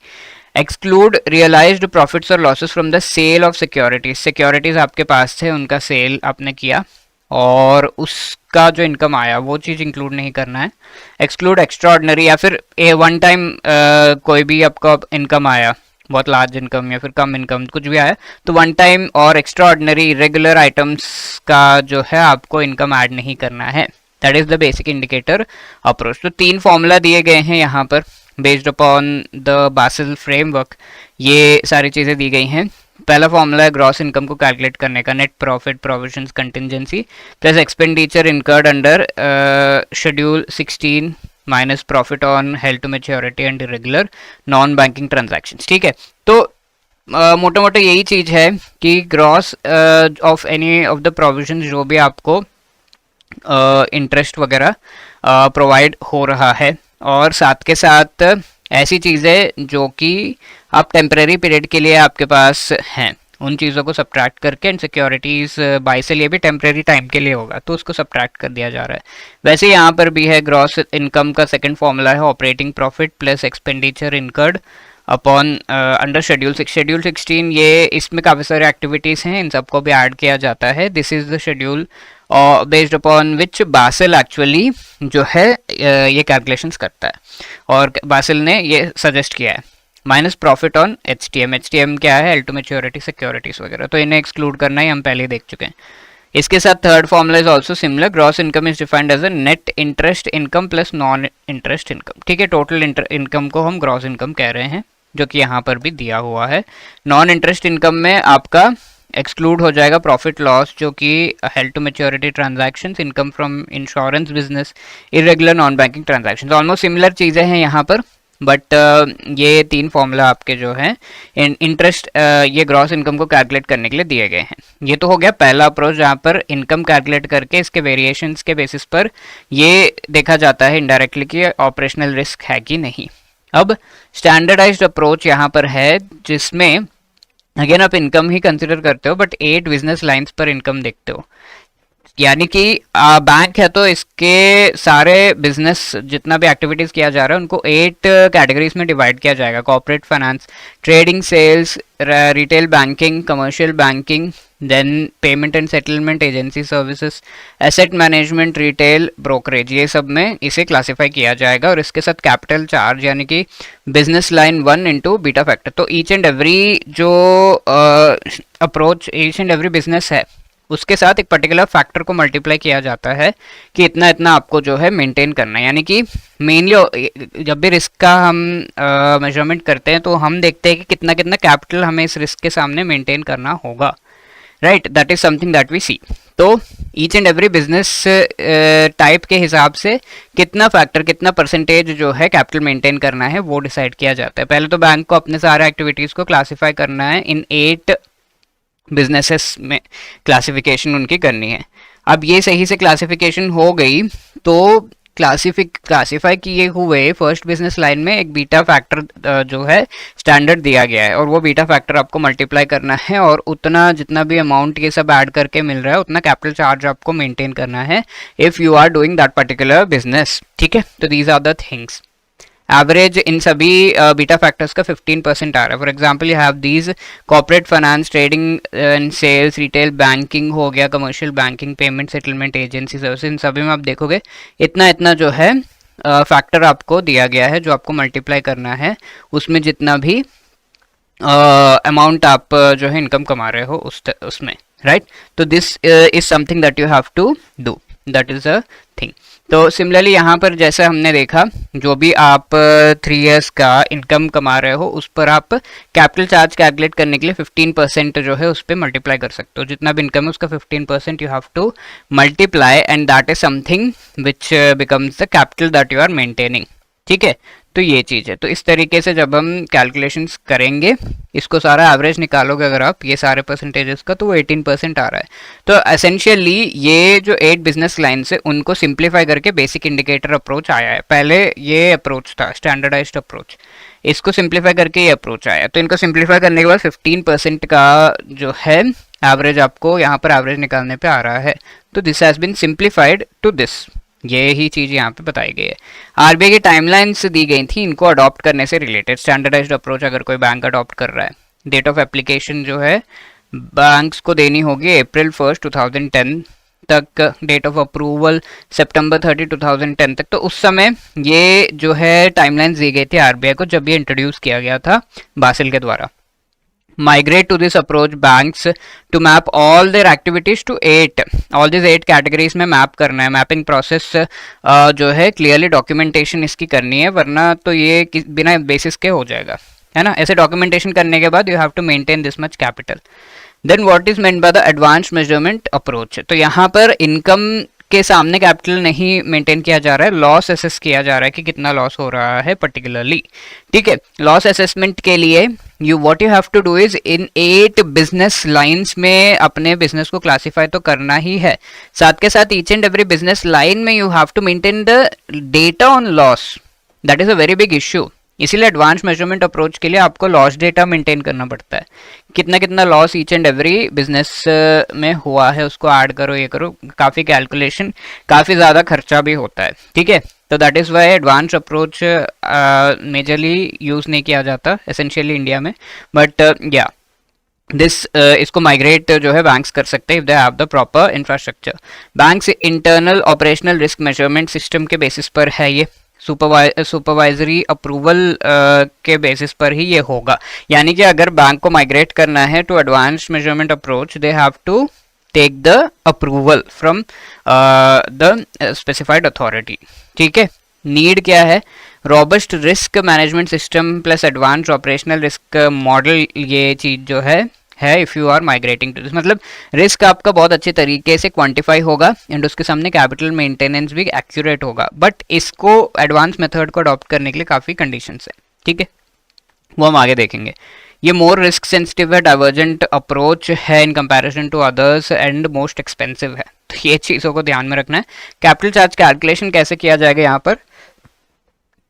एक्सक्लूड रियलाइज्ड प्रॉफिट्स और losses from the sale of securities, securities आपके पास थे, उनका सेल आपने किया और उसका जो इनकम आया वो चीज़ इंक्लूड नहीं करना है। एक्सक्लूड एक्स्ट्राऑर्डिनरी, या फिर वन टाइम कोई भी आपका इनकम आया, बहुत लार्ज इनकम या फिर कम इनकम कुछ भी आया, तो वन टाइम और एक्स्ट्राऑर्डिनरी इरेगुलर आइटम्स का जो है आपको इनकम ऐड नहीं करना है। That is the basic indicator approach. तो 3 फॉर्मूला दिए गए हैं यहाँ पर based upon the Basil framework, ये सारी चीज़ें दी गई हैं। पहला फॉर्मूला है ग्रॉस इनकम को कैलकुलेट करने का, net profit provisions contingency plus expenditure incurred under schedule 16 minus profit on held to maturity and irregular non banking transactions. ठीक है, तो मोटा मोटा यही चीज़ है कि gross of any of the provisions जो भी आपको इंटरेस्ट वगैरह प्रोवाइड हो रहा है, और साथ के साथ ऐसी चीज़ें जो कि आप टेम्परेरी पीरियड के लिए आपके पास हैं उन चीज़ों को सब्ट्रैक्ट करके, एंड सिक्योरिटीज़ बाय सेल ये भी टेम्परेरी टाइम के लिए होगा तो उसको सब्ट्रैक्ट कर दिया जा रहा है। वैसे यहाँ पर भी है ग्रॉस इनकम का सेकंड फॉर्मूला है operating profit plus expenditure incurred upon under schedule 16। ये इसमें काफ़ी सारे एक्टिविटीज़ हैं, इन सबको भी ऐड किया जाता है। This is the schedule based upon which Basil actually जो है ये कैलकुलेशंस करता है, और बासिल ने ये सजेस्ट किया है। माइनस प्रॉफिट ऑन HTM क्या है, हेल्ड टू मैच्योरिटी सिक्योरिटीज वगैरह, तो इन्हें एक्सक्लूड करना ही हम पहले ही देख चुके हैं। इसके साथ third formula is also similar, gross income is defined as a net interest income plus non interest income. ठीक है, टोटल इनकम को हम ग्रॉस इनकम कह रहे हैं, जो कि यहाँ पर भी दिया हुआ है। नॉन इंटरेस्ट इनकम में आपका एक्सक्लूड हो जाएगा प्रॉफिट लॉस, जो कि held to maturity transactions, income from insurance business, irregular non banking transactions. Almost similar चीज़ें हैं यहाँ पर, बट ये 3 फॉर्मूला आपके जो है इंटरेस्ट ये ग्रॉस इनकम को कैलकुलेट करने के लिए दिए गए हैं। ये तो हो गया पहला अप्रोच, जहाँ पर इनकम कैलकुलेट करके इसके वेरिएशंस के बेसिस पर ये देखा जाता है इनडायरेक्टली कि ऑपरेशनल रिस्क है कि नहीं। अब स्टैंडर्डाइज्ड अप्रोच यहाँ पर है, जिसमें अगेन आप इनकम ही कंसिडर करते हो बट 8 बिजनेस लाइंस पर इनकम देखते हो। यानी कि बैंक है तो इसके सारे बिजनेस जितना भी एक्टिविटीज किया जा रहा है उनको 8 कैटेगरीज में डिवाइड किया जाएगा। Corporate finance, trading, sales, retail banking, commercial banking, then payment and settlement, agency services, asset management, retail, brokerage, ये सब में इसे क्लासिफाई किया जाएगा। और इसके साथ कैपिटल चार्ज यानी कि business line 1 into beta factor. तो ईच एंड एवरी जो approach, each and every business है उसके साथ एक पर्टिकुलर फैक्टर को मल्टीप्लाई किया जाता है कि इतना इतना आपको जो है मेंटेन करना है। यानी कि मेनली जब भी रिस्क का हम मेजरमेंट करते हैं तो हम देखते हैं कि कितना कितना कैपिटल हमें इस रिस्क के सामने मेंटेन करना होगा, right. That is something that we see. तो each and every business type के हिसाब से कितना फैक्टर, कितना परसेंटेज जो है कैपिटल मेंटेन करना है वो डिसाइड किया जाता है। पहले तो बैंक को अपने सारे एक्टिविटीज़ को क्लासीफाई करना है, इन 8 बिजनेसेस में क्लासिफिकेशन उनकी करनी है। अब ये सही से क्लासिफिकेशन हो गई तो क्लासिफाई किए हुए फर्स्ट बिजनेस लाइन में एक बीटा फैक्टर जो है स्टैंडर्ड दिया गया है, और वो बीटा फैक्टर आपको मल्टीप्लाई करना है और उतना जितना भी अमाउंट ये सब ऐड करके मिल रहा है उतना कैपिटल चार्ज आपको मेंटेन करना है if you are doing that particular business, ठीक है। तो these are the things. Average इन सभी बीटा फैक्टर्स का 15% आ रहा है। For example you have these corporate finance, trading and sales, retail banking हो गया, commercial banking, payment settlement, agency service, इन सभी में आप देखोगे इतना इतना जो है फैक्टर आपको दिया गया है जो आपको मल्टीप्लाई करना है उसमें जितना भी अमाउंट आप जो है इनकम कमा रहे हो उसमें, राइट। तो this is something that you have to do, that is a thing. तो सिमिलरली यहाँ पर जैसे हमने देखा जो भी आप 3 इयर्स का इनकम कमा रहे हो उस पर आप कैपिटल चार्ज कैलकुलेट करने के लिए 15% जो है उस पर मल्टीप्लाई कर सकते हो। जितना भी इनकम है उसका 15% you have to multiply and that is something which becomes the capital that you are maintaining, ठीक है। तो ये चीज़ है। तो इस तरीके से जब हम कैलकुलेशंस करेंगे, इसको सारा एवरेज निकालोगे अगर आप ये सारे परसेंटेजेस का, तो वो 18% आ रहा है। तो एसेंशियली ये जो 8 बिजनेस लाइन्स है उनको सिंप्लीफाई करके बेसिक इंडिकेटर अप्रोच आया है। पहले ये अप्रोच था स्टैंडर्डाइज्ड अप्रोच, इसको सिंप्लीफाई करके ये अप्रोच आया। तो इनको सिंप्लीफाई करने के बाद 15% का जो है एवरेज आपको यहाँ पर एवरेज निकालने पे आ रहा है। तो this has been simplified to this, ये ही चीज़ यहाँ पे बताई गई है। आरबीआई की टाइमलाइंस दी गई थी इनको अडॉप्ट करने से रिलेटेड। स्टैंडर्डाइज्ड अप्रोच अगर कोई बैंक अडॉप्ट कर रहा है, डेट ऑफ एप्लीकेशन जो है बैंक्स को देनी होगी April 1, 2010 तक, डेट ऑफ अप्रूवल September 30, 2010 तक। तो उस समय ये जो है टाइमलाइंस दी गई थी आरबीआई को जब ये इंट्रोड्यूस किया गया था बासिल के द्वारा। Migrate to this approach banks to map all their activities to 8, all these 8 categories में मैप करना है। मैपिंग प्रोसेस जो है क्लियरली डॉक्यूमेंटेशन इसकी करनी है, वरना तो ये बिना बेसिस के हो जाएगा, है ना। ऐसे डॉक्यूमेंटेशन करने के बाद you have to maintain this much capital. Then what is meant by the advance measurement approach. तो यहाँ पर इनकम के सामने कैपिटल नहीं मेंटेन किया जा रहा है, लॉस असेस किया जा रहा है कि कितना लॉस हो रहा है पर्टिकुलरली, ठीक है। लॉस असेसमेंट के लिए what you have to do is in 8 business lines में अपने बिजनेस को क्लासिफाई तो करना ही है, साथ के साथ each and every business line में you have to maintain the data on loss. That is a very big issue. इसीलिए एडवांस मेजरमेंट अप्रोच के लिए आपको लॉस डेटा मेंटेन करना पड़ता है, कितना कितना loss each and every business में हुआ है उसको ऐड करो, ये करो, काफ़ी कैलकुलेशन, काफ़ी ज़्यादा खर्चा भी होता है, ठीक है। तो that is why advance approach majorly use नहीं किया जाता एसेंशियली इंडिया में, बट या दिस इसको माइग्रेट जो है बैंक्स कर सकते हैं if they have the proper infrastructure. Banks internal operational risk measurement system के बेसिस पर है ये, सुपरवाइजरी अप्रूवल के बेसिस पर ही ये होगा। यानी कि अगर बैंक को माइग्रेट करना है to advance measurement approach, they have to take the approval from the specified authority, ठीक है। नीड क्या है? Robust risk management system plus advance operational risk model, ये चीज़ जो है है if you are migrating to this, मतलब रिस्क आपका बहुत अच्छे तरीके से क्वांटिफाई होगा एंड उसके सामने कैपिटल मेंटेनेंस भी एक्यूरेट होगा, बट इसको एडवांस मेथड को अडॉप्ट करने के लिए काफ़ी कंडीशंस है, ठीक है, वो हम आगे देखेंगे। ये मोर रिस्क सेंसिटिव है, डाइवर्जेंट अप्रोच है in comparison to others and most expensive है, तो ये चीज़ों को ध्यान में रखना है। कैपिटल चार्ज कैलकुलेशन कैसे किया जाएगा, यहाँ पर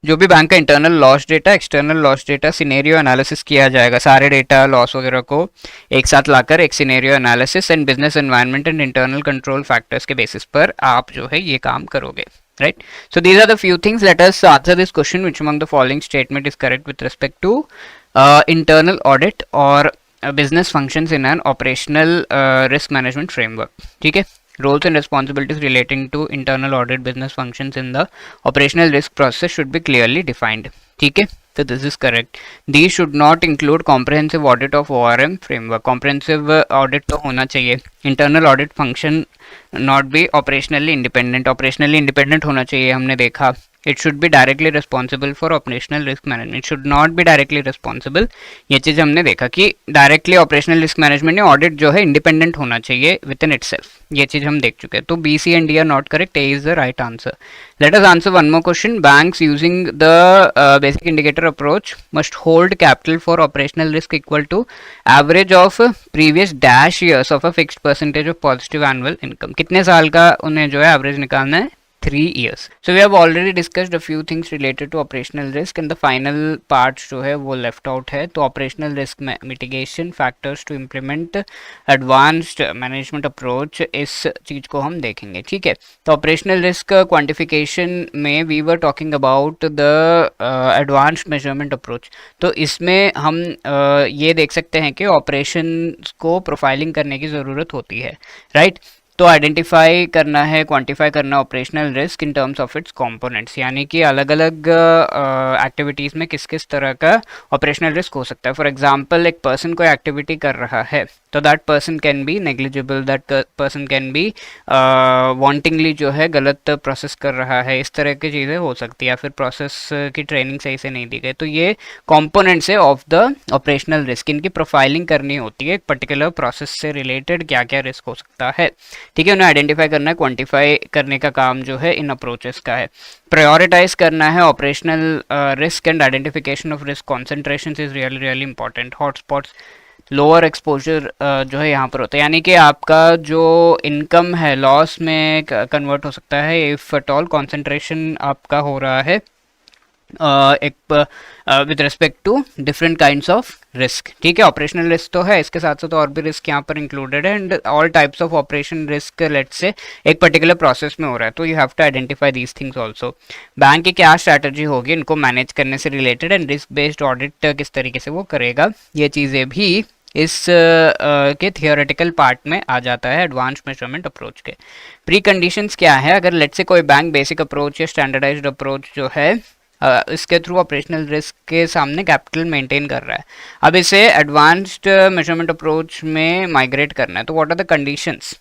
जो भी बैंक का internal loss data, external loss data, scenario analysis किया जाएगा, सारे डेटा लॉस वगैरह को एक साथ लाकर एक scenario analysis and business environment and internal control factors के बेसिस पर आप जो है ये काम करोगे, right? So these are the few things. Let us answer this question: which among the following statement is correct with respect to internal audit or business functions in an operational risk management framework? ठीक है, roles and responsibilities relating to internal audit business functions in the operational risk process should be clearly defined. ठीक है, so this is correct. These should not include comprehensive audit of ORM framework. Comprehensive audit तो होना चाहिए. Internal audit function not be operationally independent. Operationally independent होना चाहिए, हमने देखा. It should be directly responsible for operational risk management. It should not be directly responsible. ये चीज़ हमने देखा कि directly operational risk management या audit जो है independent होना चाहिए within itself. ये चीज़ हम देख चुके हैं. तो B, C and D are not correct. A is the right answer. Let us answer one more question. Banks using the basic indicator approach must hold capital for operational risk equal to average of previous dash years of a fixed percentage of positive annual income. कितने साल का उन्हें जो है average निकालना है? 3 years. So we have already discussed a few things related to operational risk and the final part जो है वो left out है. तो operational risk mitigation factors to implement advanced management approach, इस चीज़ को हम देखेंगे, ठीक है. तो operational risk quantification में we were talking about the advanced measurement approach. तो इसमें हम ये देख सकते हैं कि operations को profiling करने की ज़रूरत होती है, right? तो आइडेंटिफाई करना है, क्वांटिफाई करना operational risk in terms of its components, यानी कि अलग अलग एक्टिविटीज़ में किस किस तरह का ऑपरेशनल रिस्क हो सकता है. फॉर एग्जांपल एक पर्सन कोई एक्टिविटी कर रहा है तो that person can be negligible, that person can be wantingly जो है गलत प्रोसेस कर रहा है, इस तरह की चीज़ें हो सकती है, या फिर प्रोसेस की ट्रेनिंग सही से नहीं दी गई. तो ये कॉम्पोनेंट्स है ऑफ द ऑपरेशनल रिस्क, इनकी प्रोफाइलिंग करनी होती है एक पर्टिकुलर प्रोसेस से रिलेटेड क्या क्या रिस्क हो सकता है, ठीक है. उन्हें आइडेंटिफाई करना है, क्वांटिफाई करने का काम जो है इन अप्रोचेस का है. प्रायोरिटाइज करना है operational risk and identification of risk concentration is really really important. Hotspots, lower exposure जो है यहाँ पर होता है, यानी कि आपका जो इनकम है लॉस में कन्वर्ट हो सकता है इफ एट ऑल कॉन्सेंट्रेशन आपका हो रहा है एक with respect to different kinds of risk, ठीक है. ऑपरेशनल रिस्क तो है, इसके साथ साथ और भी रिस्क यहाँ पर इंक्लूडेड है and all types of operation risk let से एक पर्टिकुलर प्रोसेस में हो रहा है, तो you have to identify these things also. Bank की क्या स्ट्रैटेजी होगी इनको मैनेज करने से related and risk based audit किस तरीके से वो करेगा, ये चीज़ें भी इस के थियोरेटिकल पार्ट में आ जाता है एडवांस मेजरमेंट अप्रोच के. प्री कंडीशंस क्या है, अगर लेट से कोई बैंक बेसिक अप्रोच या स्टैंडर्डाइज्ड अप्रोच जो है इसके थ्रू ऑपरेशनल रिस्क के सामने कैपिटल मेंटेन कर रहा है, अब इसे एडवांस्ड मेजरमेंट अप्रोच में माइग्रेट करना है, तो what are the conditions,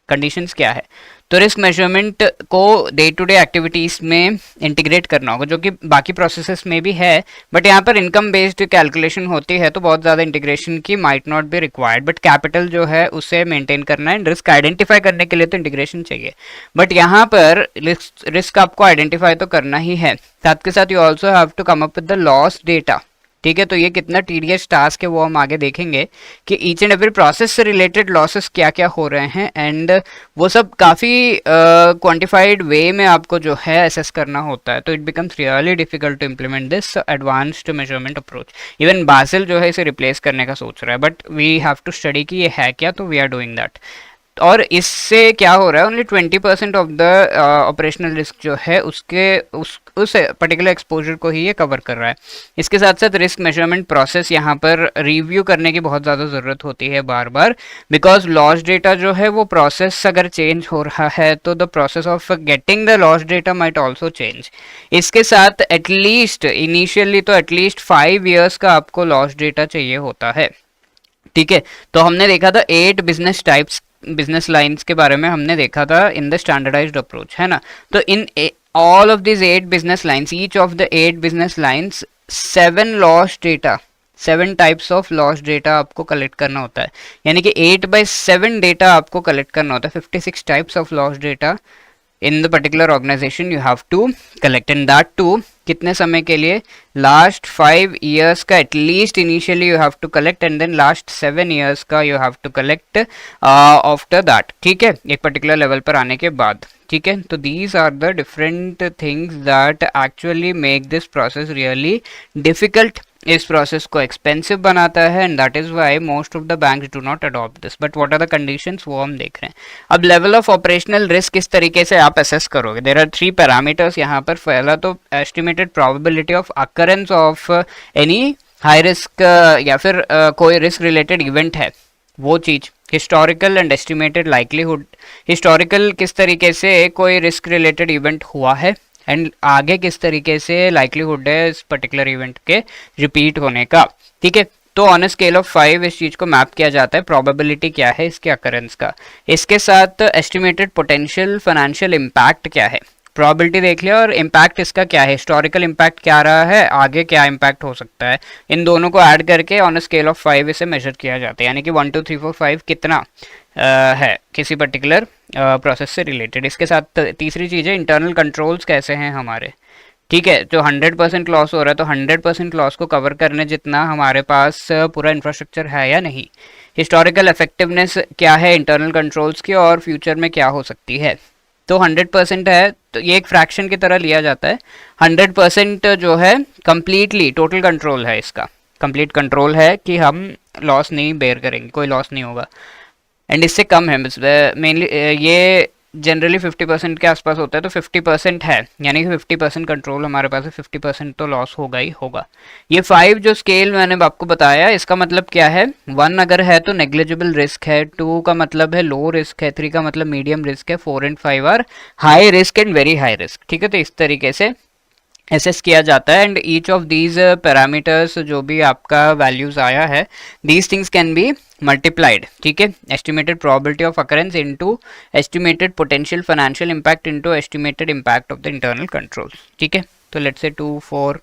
conditions क्या है. तो रिस्क मेजरमेंट को डे टू डे एक्टिविटीज़ में इंटीग्रेट करना होगा, जो कि बाकी प्रोसेसेस में भी है, बट यहाँ पर इनकम बेस्ड कैलकुलेशन होती है तो बहुत ज़्यादा इंटीग्रेशन की might not be required, but capital जो है उसे मेंटेन करना है. रिस्क आइडेंटिफाई करने के लिए तो इंटीग्रेशन चाहिए, बट यहाँ पर रिस्क आपको आइडेंटिफाई तो करना ही है, साथ के साथ you also have to come up with the loss data, ठीक है. तो ये कितना टीडियस टास्क है वो हम आगे देखेंगे कि ईच एंड एवरी प्रोसेस से रिलेटेड लॉसेस क्या क्या हो रहे हैं एंड वो सब काफ़ी क्वांटिफाइड वे में आपको जो है असेस करना होता है. तो it becomes really difficult to implement this advanced measurement approach. Even Basel जो है इसे रिप्लेस करने का सोच रहा है, but we have to study कि ये है क्या, तो वी आर डूइंग दैट. और इससे क्या हो रहा है, only 20% of the operational risk जो है उसके उस पर्टिकुलर एक्सपोजर को ही ये कवर कर रहा है. इसके साथ साथ रिस्क मेजरमेंट प्रोसेस यहाँ पर रिव्यू करने की बहुत ज़्यादा ज़रूरत होती है बार बार, बिकॉज लॉस डेटा जो है वो प्रोसेस अगर चेंज हो रहा है तो the process of getting the loss data might also change. इसके साथ एटलीस्ट इनिशियली तो एटलीस्ट 5 years का आपको लॉस डेटा चाहिए होता है, ठीक है. तो हमने देखा था 8 बिजनेस टाइप्स, बिजनेस लाइंस के बारे में हमने देखा था इन द स्टैंडर्डाइज्ड अप्रोच, है ना. तो in all of this 8 business lines, each of the 8 business lines 7 loss data, 7 types of loss data आपको कलेक्ट करना होता है, यानी कि 8/7 डेटा आपको कलेक्ट करना होता है। 56 types of loss data in the particular organization you have to collect, and that too कितने समय के लिए, लास्ट 5 years का at least initially you have to collect, and then last 7 years का you have to collect after that, ठीक है, एक particular level पर आने के बाद, ठीक है। तो these are the different things that actually make this process really difficult, इस प्रोसेस को एक्सपेंसिव बनाता है, and that is why most of the banks do not adopt this. But what are the conditions, वो हम देख रहे हैं। अब लेवल ऑफ ऑपरेशनल रिस्क किस तरीके से आप असेस करोगे, देयर आर 3 पैरामीटर्स यहाँ पर। पहला तो estimated probability of occurrence of any high risk, या फिर कोई रिस्क रिलेटेड इवेंट है वो चीज। Historical and estimated likelihood, historical किस तरीके से कोई रिस्क रिलेटेड इवेंट हुआ है, एंड आगे किस तरीके से लाइकलीहुड है इस पर्टिकुलर इवेंट के रिपीट होने का, ठीक है। तो ऑन अ स्केल ऑफ 5 इस चीज को मैप किया जाता है, प्रोबेबिलिटी क्या है इसके अकरेंस का, इसके साथ एस्टिमेटेड पोटेंशियल फाइनेंशियल इम्पैक्ट क्या है, प्रोबेबिलिटी देख लिया, और इम्पैक्ट इसका क्या है, हिस्टोरिकल इम्पैक्ट क्या रहा है, आगे क्या इम्पैक्ट हो सकता है, इन दोनों को ऐड करके ऑन अ स्केल ऑफ 5 इसे मेजर किया जाता है, यानी कि 1 2 3 4 5 कितना है किसी पर्टिकुलर प्रोसेस से रिलेटेड। इसके साथ तीसरी चीज़ है इंटरनल कंट्रोल्स कैसे हैं हमारे, ठीक है। जो 100% लॉस हो रहा है, तो 100% लॉस को कवर करने जितना हमारे पास पूरा इंफ्रास्ट्रक्चर है या नहीं, हिस्टोरिकल इफेक्टिवनेस क्या है इंटरनल कंट्रोल्स की, और फ्यूचर में क्या हो सकती है। तो 100% है तो ये एक फ्रैक्शन की तरह लिया जाता है। 100% जो है कंप्लीटली टोटल कंट्रोल है, इसका कंप्लीट कंट्रोल है कि हम लॉस नहीं बेयर करेंगे, कोई लॉस नहीं होगा, एंड इससे कम है मेनली ये जनरली 50% के आसपास होता है, तो 50% है, यानी कि 50% कंट्रोल हमारे पास है, 50% तो लॉस होगा ही होगा। ये 5 जो स्केल मैंने आपको बताया, इसका मतलब क्या है, 1 अगर है तो नेग्लिजिबल रिस्क है, 2 का मतलब है लो रिस्क है, 3 का मतलब मीडियम रिस्क है, 4 and 5 are high risk and very high risk, ठीक है। तो इस तरीके से एसेस किया जाता है, and each of these parameters जो भी आपका वैल्यूज आया है, these things can be multiplied, ठीक है। Estimated probability of occurrence into estimated potential financial impact into estimated impact of the internal controls, ठीक है। तो लेट्स से 2 4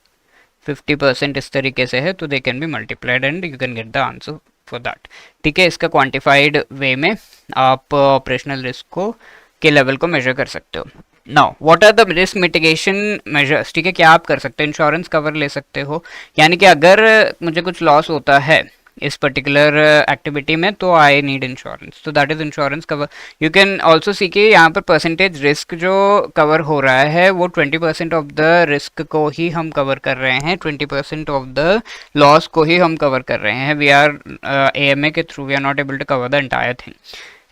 50% इस तरीके से है, तो they can be multiplied and you can get the answer for that, ठीक है। इसका क्वांटिफाइड वे में आप ऑपरेशनल रिस्क को के लेवल को मेजर कर सकते हो। Now what are the risk mitigation measures, ठीक है, क्या आप कर सकते हो, इंश्योरेंस कवर ले सकते हो, यानी कि अगर मुझे कुछ लॉस होता है इस पर्टिकुलर एक्टिविटी में, तो आई नीड इंश्योरेंस, तो that is insurance cover. You can also see कि यहाँ पर परसेंटेज रिस्क जो कवर हो रहा है वो 20% ऑफ द रिस्क को ही हम कवर कर रहे हैं, 20% ऑफ द लॉस को ही हम कवर कर रहे हैं। वी आर AMA के through we are not able to cover the entire thing.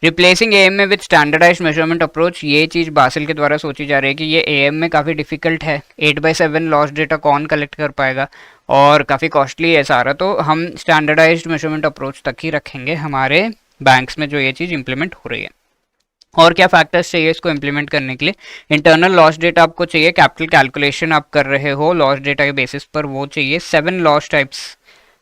Replacing AMA with standardised measurement approach, ये चीज़ बासिल के द्वारा सोची जा रही है कि ये AMA काफ़ी डिफिकल्ट है, 8/7 लॉस डेटा कौन कलेक्ट कर पाएगा, और काफ़ी कॉस्टली है सारा, तो हम स्टैंडर्डाइज्ड मेजरमेंट अप्रोच तक ही रखेंगे हमारे बैंक्स में जो ये चीज़ इंप्लीमेंट हो रही है। और क्या फैक्टर्स चाहिए इसको इंप्लीमेंट करने के लिए, इंटरनल लॉस डेटा आपको चाहिए, कैपिटल कैलकुलेशन आप कर रहे हो लॉस डेटा के बेसिस पर, वो चाहिए, 7 लॉस टाइप्स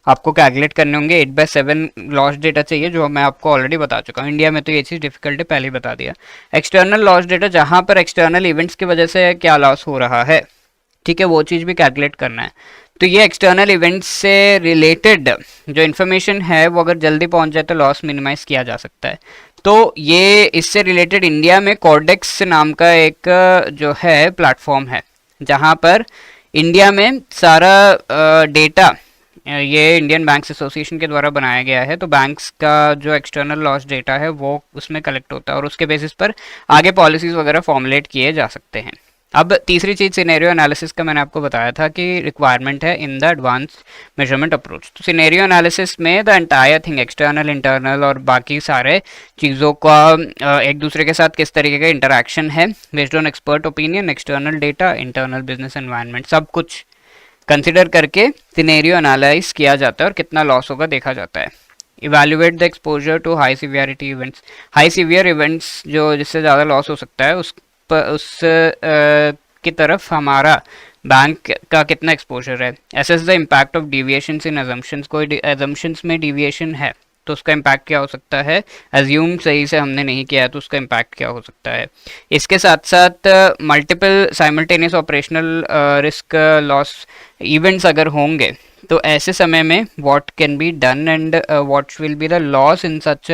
आपको कैलकुलेट करने होंगे, 8/7 लॉस डेटा चाहिए, जो मैं आपको ऑलरेडी बता चुका हूँ। इंडिया में तो ये चीज़ डिफिकल्ट है, पहले ही बता दिया। एक्सटर्नल लॉस डेटा, जहाँ पर एक्सटर्नल इवेंट्स की वजह से क्या लॉस हो रहा है, ठीक है, वो चीज़ भी कैलकुलेट करना है। तो ये एक्सटर्नल इवेंट्स से रिलेटेड जो इन्फॉर्मेशन है वो अगर जल्दी पहुंच जाए तो लॉस मिनिमाइज किया जा सकता है। तो ये इससे रिलेटेड इंडिया में कॉर्डेक्स नाम का एक जो है प्लेटफॉर्म है, जहाँ पर इंडिया में सारा डेटा ये इंडियन बैंक्स एसोसिएशन के द्वारा बनाया गया है। तो बैंक्स का जो एक्सटर्नल लॉस डेटा है वो उसमें कलेक्ट होता है, और उसके बेसिस पर आगे पॉलिसीज वगैरह फॉर्मुलेट किए जा सकते हैं। अब तीसरी चीज़ सिनेरियो एनालिसिस का मैंने आपको बताया था कि रिक्वायरमेंट है in the advance measurement approach. तो सिनेरियो एनालिसिस में the entire thing, external internal और बाकी सारे चीज़ों का एक दूसरे के साथ किस तरीके का इंटरेक्शन है, based on expert opinion, external data, internal business environment, सब कुछ कंसिडर करके सिनेरियो एनालाइज किया जाता है और कितना लॉस होगा देखा जाता है। Evaluate the exposure to high severity events, high severe events जो जिससे ज़्यादा लॉस हो सकता है उस की तरफ हमारा बैंक का कितना एक्सपोजर है। Assess the impact of deviations in assumptions, कोई अजम्पशंस में डिविएशन है तो उसका इम्पैक्ट क्या हो सकता है, एज्यूम सही से हमने नहीं किया है तो उसका इम्पैक्ट क्या हो सकता है। इसके साथ साथ multiple simultaneous operational risk loss events अगर होंगे तो ऐसे समय में what can be done and what will be the loss in such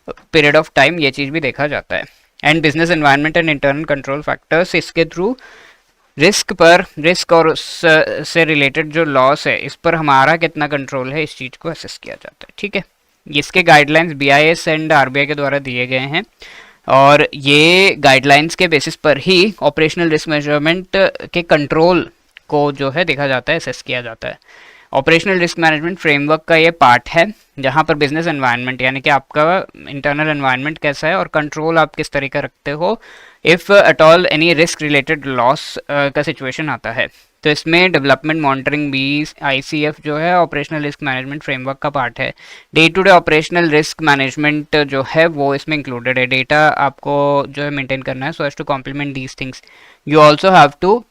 period of time, ये चीज़ भी देखा जाता है। And business environment and internal control factors, इसके थ्रू रिस्क और उससे रिलेटेड जो लॉस है इस पर हमारा कितना कंट्रोल है, इस चीज़ को असेस किया जाता है। ठीक है, इसके गाइडलाइंस BIS एंड RBI के द्वारा दिए गए हैं और ये गाइडलाइंस के बेसिस पर ही ऑपरेशनल रिस्क मेजरमेंट के कंट्रोल को जो है देखा जाता है, असेस किया जाता है। ऑपरेशनल रिस्क मैनेजमेंट फ्रेमवर्क का ये पार्ट है जहाँ पर बिजनेस एनवायरनमेंट यानी कि आपका इंटरनल एनवायरनमेंट कैसा है और कंट्रोल आप किस तरीके रखते हो if at all any risk related loss का सिचुएशन आता है। तो इसमें डेवलपमेंट मॉनिटरिंग भी ICF जो है ऑपरेशनल रिस्क मैनेजमेंट फ्रेमवर्क का पार्ट है। Day to day operational risk management जो है वो इसमें इंक्लूडेड है। डेटा आपको जो है मेंटेन करना है so as to complement these things. You also have to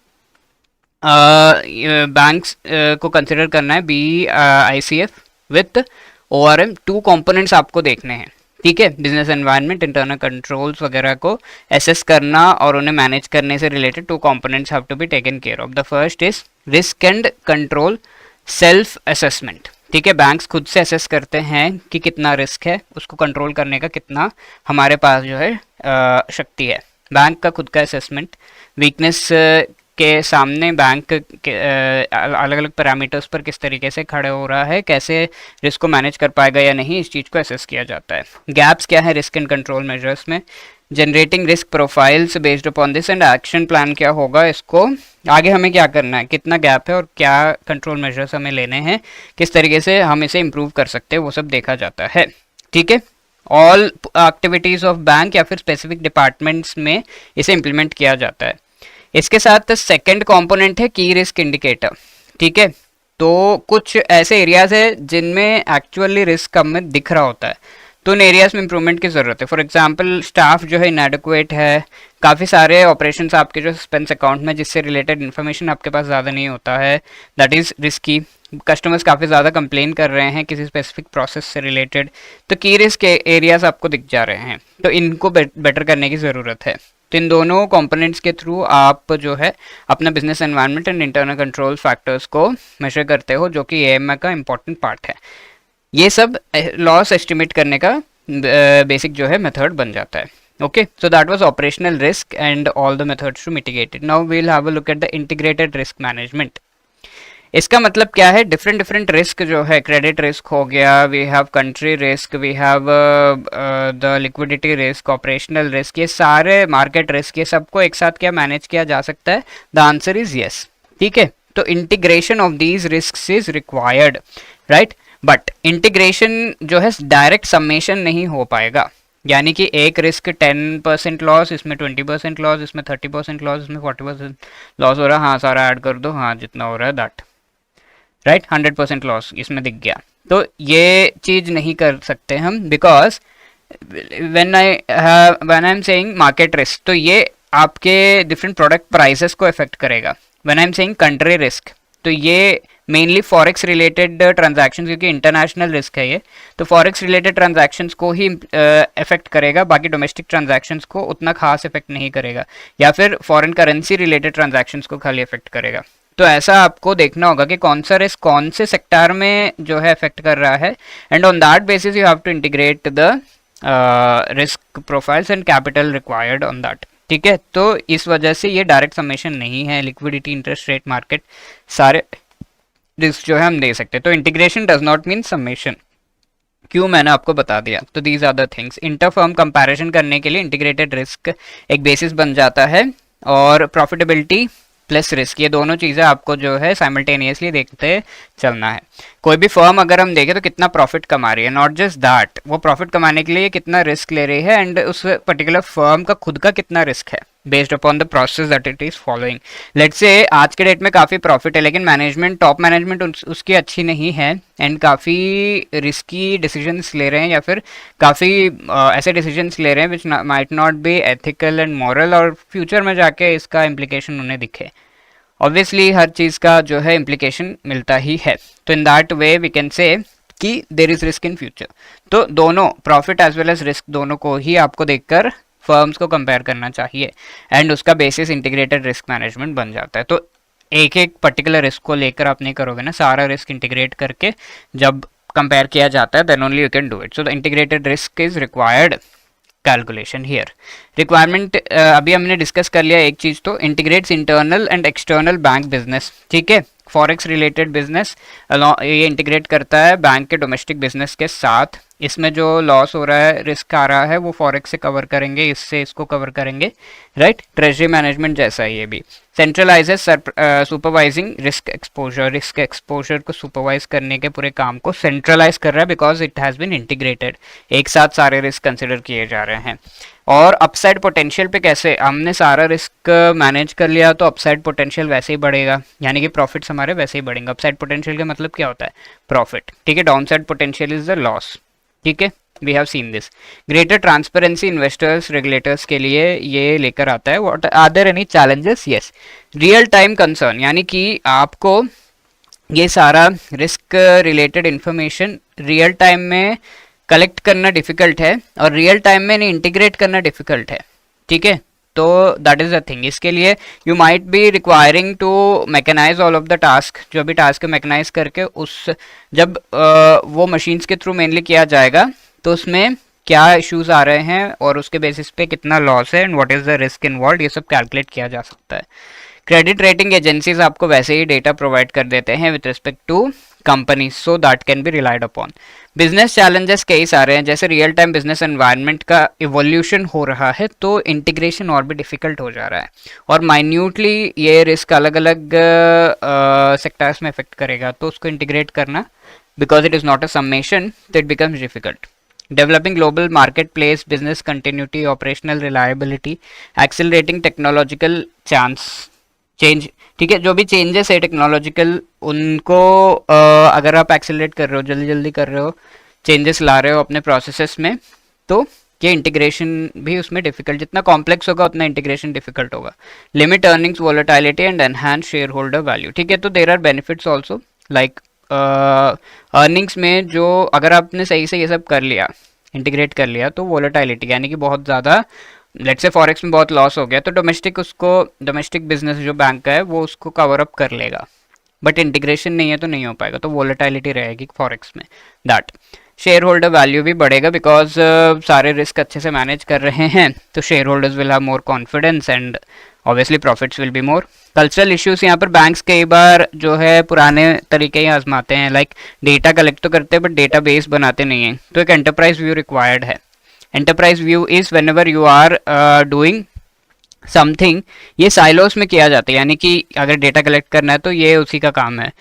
banks को कंसिडर करना है BICF विथ ORM, 2 कंपोनेंट्स आपको देखने हैं। ठीक है, बिजनेस एनवायरनमेंट, इंटरनल कंट्रोल्स वगैरह को एसेस करना और उन्हें मैनेज करने से related 2 components have to be taken care of. The first is risk and control self assessment. ठीक है, बैंक्स खुद से असेस करते हैं कि कितना रिस्क है, उसको कंट्रोल करने का कितना हमारे पास जो है शक्ति है। बैंक का खुद का असेसमेंट, वीकनेस के सामने बैंक के अलग अलग पैरामीटर्स पर किस तरीके से खड़े हो रहा है, कैसे रिस्क को मैनेज कर पाएगा या नहीं, इस चीज़ को असेस किया जाता है। गैप्स क्या है रिस्क एंड कंट्रोल मेजर्स में, generating risk profiles based upon this and action plan क्या होगा, इसको आगे हमें क्या करना है, कितना गैप है और क्या कंट्रोल मेजर्स हमें लेने हैं, किस तरीके से हम इसे इम्प्रूव कर सकते हैं, वो सब देखा जाता है। ठीक है, ऑल एक्टिविटीज़ ऑफ बैंक या फिर स्पेसिफिक डिपार्टमेंट्स में इसे इम्प्लीमेंट किया जाता है। इसके साथ सेकंड कंपोनेंट है की रिस्क इंडिकेटर। ठीक है, तो कुछ ऐसे एरियाज है जिनमें एक्चुअली रिस्क हमें दिख रहा होता है, तो उन एरियाज में इंप्रूवमेंट की ज़रूरत है। फॉर एग्जांपल स्टाफ जो है इनएडिक्वेट है, काफ़ी सारे ऑपरेशंस आपके जो सस्पेंस अकाउंट में जिससे रिलेटेड इन्फॉर्मेशन आपके पास ज़्यादा नहीं होता है, दैट इज़ रिस्की। कस्टमर्स काफ़ी ज़्यादा कंप्लेन कर रहे हैं किसी स्पेसिफिक प्रोसेस से रिलेटेड, तो की रिस्क एरियाज आपको दिख जा रहे हैं, तो इनको बेटर करने की ज़रूरत है। तो इन दोनों कंपोनेंट्स के थ्रू आप जो है अपना business environment and internal control factors को मेजर करते हो, जो कि AMI का इंपॉर्टेंट पार्ट है। ये सब लॉस एस्टिमेट करने का बेसिक जो है मेथड बन जाता है। Okay, so that was operational risk and all the methods to mitigate it. Now we will have a look at the integrated risk management. इसका मतलब क्या है, डिफरेंट रिस्क जो है, क्रेडिट रिस्क हो गया, we have country risk, we have the liquidity risk, operational risk, ये सारे मार्केट रिस्क, ये सबको एक साथ क्या मैनेज किया जा सकता है? The answer is yes. ठीक है, तो integration of these risk is required, right. But integration जो है डायरेक्ट समेशन नहीं हो पाएगा, यानी कि एक रिस्क 10% लॉस, इसमें 20% लॉस, इसमें 30% लॉस, इसमें 40% लॉस हो रहा है, हाँ सारा ऐड कर दो, हाँ जितना हो रहा है दैट, राइट, 100% लॉस इसमें दिख गया। तो ये चीज़ नहीं कर सकते हम, because when I am saying market risk, तो ये आपके डिफरेंट प्रोडक्ट प्राइसेस को इफेक्ट करेगा। When I am saying country risk, तो ये मेनली फॉरेक्स रिलेटेड ट्रांजैक्शंस, क्योंकि इंटरनेशनल रिस्क है ये, तो फॉरेक्स रिलेटेड ट्रांजैक्शंस को ही इफेक्ट करेगा, बाकी डोमेस्टिक ट्रांजैक्शंस को उतना खास इफेक्ट नहीं करेगा, या फिर फॉरेन करेंसी रिलेटेड ट्रांजैक्शंस को खाली इफेक्ट करेगा। तो ऐसा आपको देखना होगा कि कौन सा रिस्क कौन से सेक्टर में जो है इफेक्ट कर रहा है, and on that basis you have to integrate the risk profiles and capital required on that. ठीक है, तो इस वजह से ये डायरेक्ट समेशन नहीं है, लिक्विडिटी, इंटरेस्ट रेट, मार्केट, सारे रिस्क जो है हम दे सकते हैं। तो integration does not mean summation, क्यों मैंने आपको बता दिया। तो these are the things, interfirm comparison करने के लिए इंटीग्रेटेड रिस्क एक बेसिस बन जाता है, और प्रॉफिटेबिलिटी प्लस रिस्क, ये दोनों चीज़ें आपको जो है साइमल्टेनियसली देखते चलना है। कोई भी फर्म अगर हम देखें तो कितना प्रॉफिट कमा रही है, नॉट जस्ट दैट, वो प्रॉफिट कमाने के लिए कितना रिस्क ले रही है, एंड उस पर्टिकुलर फर्म का खुद का कितना रिस्क है based upon the process that it is following. Let's say आज के डेट में काफ़ी प्रॉफिट है, लेकिन मैनेजमेंट, टॉप मैनेजमेंट उसकी अच्छी नहीं है, एंड काफ़ी रिस्की डिसीजंस ले रहे हैं, या फिर काफ़ी ऐसे डिसीजंस ले रहे हैं which might not be ethical and moral, और फ्यूचर में जाके इसका इम्प्लीकेशन उन्हें दिखे। ऑब्वियसली हर चीज़ का जो है इम्प्लीकेशन मिलता ही है, तो in that way we can say कि there is risk in future. तो दोनों profit as well as risk दोनों को ही आपको देखकर फर्म्स को कंपेयर करना चाहिए, एंड उसका बेसिस इंटीग्रेटेड रिस्क मैनेजमेंट बन जाता है। तो एक एक पर्टिकुलर रिस्क को लेकर आप नहीं करोगे ना, सारा रिस्क इंटीग्रेट करके जब कंपेयर किया जाता है then only you can do it. So the integrated risk is required calculation here. Requirement अभी हमने डिस्कस कर लिया एक चीज, तो integrates internal and external bank business. ठीक है, फॉरेक्स रिलेटेड बिजनेस ये इंटीग्रेट करता है बैंक के डोमेस्टिक बिजनेस के साथ. इसमें जो लॉस हो रहा है, रिस्क आ रहा है, वो फॉरेक्स से कवर करेंगे, इससे इसको कवर करेंगे, राइट. ट्रेजरी मैनेजमेंट जैसा है ये भी. सेंट्रलाइजेस सुपरवाइजिंग रिस्क एक्सपोजर को सुपरवाइज करने के पूरे काम को सेंट्रलाइज कर रहा है because it has been integrated. एक साथ सारे रिस्क कंसिडर किए जा रहे हैं. और अपसाइड पोटेंशियल पे कैसे, हमने सारा रिस्क मैनेज कर लिया तो अपसाइड पोटेंशियल वैसे ही बढ़ेगा, यानी कि प्रॉफिट्स हमारे वैसे ही बढ़ेंगे. अपसाइड पोटेंशियल का मतलब क्या होता है? प्रॉफिट. ठीक है, downside potential is the loss. ठीक है, we have seen this. Greater transparency investors regulators के लिए ये लेकर आता है. What are there any challenges? Yes, real time concern, यानी कि आपको ये सारा risk related information real time में कलेक्ट करना डिफिकल्ट है और रियल टाइम में नहीं इंटीग्रेट करना डिफिकल्ट है. ठीक है, तो दैट इज द थिंग. इसके लिए you might be requiring to mechanise all of the task. जो भी टास्क मैकेनाइज करके उस जब वो मशीन्स के थ्रू मेनली किया जाएगा तो उसमें क्या इश्यूज आ रहे हैं और उसके बेसिस पे कितना लॉस है and what is the risk involve, ये सब कैलकुलेट किया जा सकता है. क्रेडिट रेटिंग एजेंसीज आपको वैसे ही डेटा प्रोवाइड कर देते हैं with respect to company, so that can be relied upon. Business challenges कई सारे हैं, जैसे रियल टाइम बिजनेस एनवायरनमेंट का इवोल्यूशन हो रहा है तो इंटीग्रेशन और भी डिफिकल्ट हो जा रहा है और माइन्यूटली ये रिस्क अलग अलग सेक्टर्स में इफेक्ट करेगा, तो उसको इंटीग्रेट करना because it is not a summation तो it becomes difficult. Developing global marketplace, business continuity, operational reliability, accelerating technological change. ठीक है, जो भी चेंजेस है टेक्नोलॉजिकल उनको अगर आप एक्सेलरेट कर रहे हो, जल्दी जल्दी कर रहे हो, चेंजेस ला रहे हो अपने प्रोसेसेस में, तो ये इंटीग्रेशन भी उसमें डिफिकल्ट, जितना कॉम्प्लेक्स होगा उतना इंटीग्रेशन डिफिकल्ट होगा. Limit earnings volatility and enhance shareholder value. ठीक है, तो there are benefits also like earnings में जो अगर आपने सही से ये सब कर लिया, इंटीग्रेट कर लिया, तो वोलेटिलिटी यानी कि बहुत ज़्यादा, लेट्स से फॉरेक्स में बहुत लॉस हो गया तो डोमेस्टिक बिजनेस जो बैंक का है वो उसको कवर अप कर लेगा, बट इंटीग्रेशन नहीं है तो नहीं हो पाएगा, तो वोलेटिलिटी रहेगी फॉरेक्स में. दैट शेयर होल्डर वैल्यू भी बढ़ेगा बिकॉज सारे रिस्क अच्छे से मैनेज कर रहे हैं, तो share holders will have more confidence and obviously profits will be more. Cultural issues, यहाँ पर बैंक्स कई बार जो है पुराने तरीके ही आजमाते हैं, लाइक डेटा कलेक्ट तो करते हैं बट डेटा बेस बनाते नहीं हैं, तो एक एंटरप्राइज व्यू रिक्वायर्ड है. Enterprise view is whenever you are doing something, ये साइलोस में किया जाता है, यानी कि अगर डेटा कलेक्ट करना है तो ये उसी का काम है,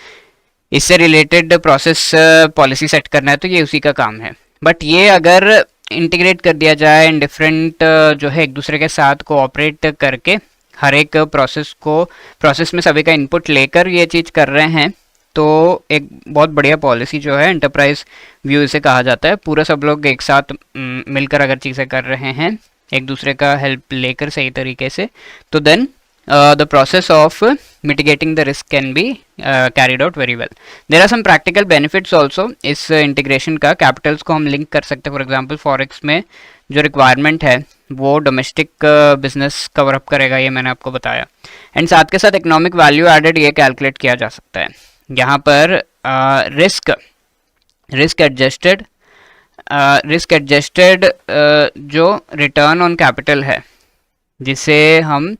इससे रिलेटेड प्रोसेस पॉलिसी सेट करना है तो ये उसी का काम है. बट ये अगर इंटीग्रेट कर दिया जाए इन डिफरेंट जो है एक दूसरे के साथ कोऑपरेट करके हर एक प्रोसेस में सभी का इनपुट लेकर ये चीज़ कर रहे हैं, तो एक बहुत बढ़िया पॉलिसी जो है एंटरप्राइज व्यू इसे कहा जाता है. पूरा सब लोग एक साथ मिलकर अगर चीज़ें कर रहे हैं, एक दूसरे का हेल्प लेकर सही तरीके से, तो then the process of mitigating the risk can be carried out very well. There are some practical benefits also इस integration का. capitals को हम link कर सकते हैं, for example forex में जो requirement है वो domestic business cover up करेगा, ये मैंने आपको बताया. एंड साथ के साथ economic value added ये calculate किया जा सकता है. यहाँ पर risk adjusted जो return on capital है, जिसे हम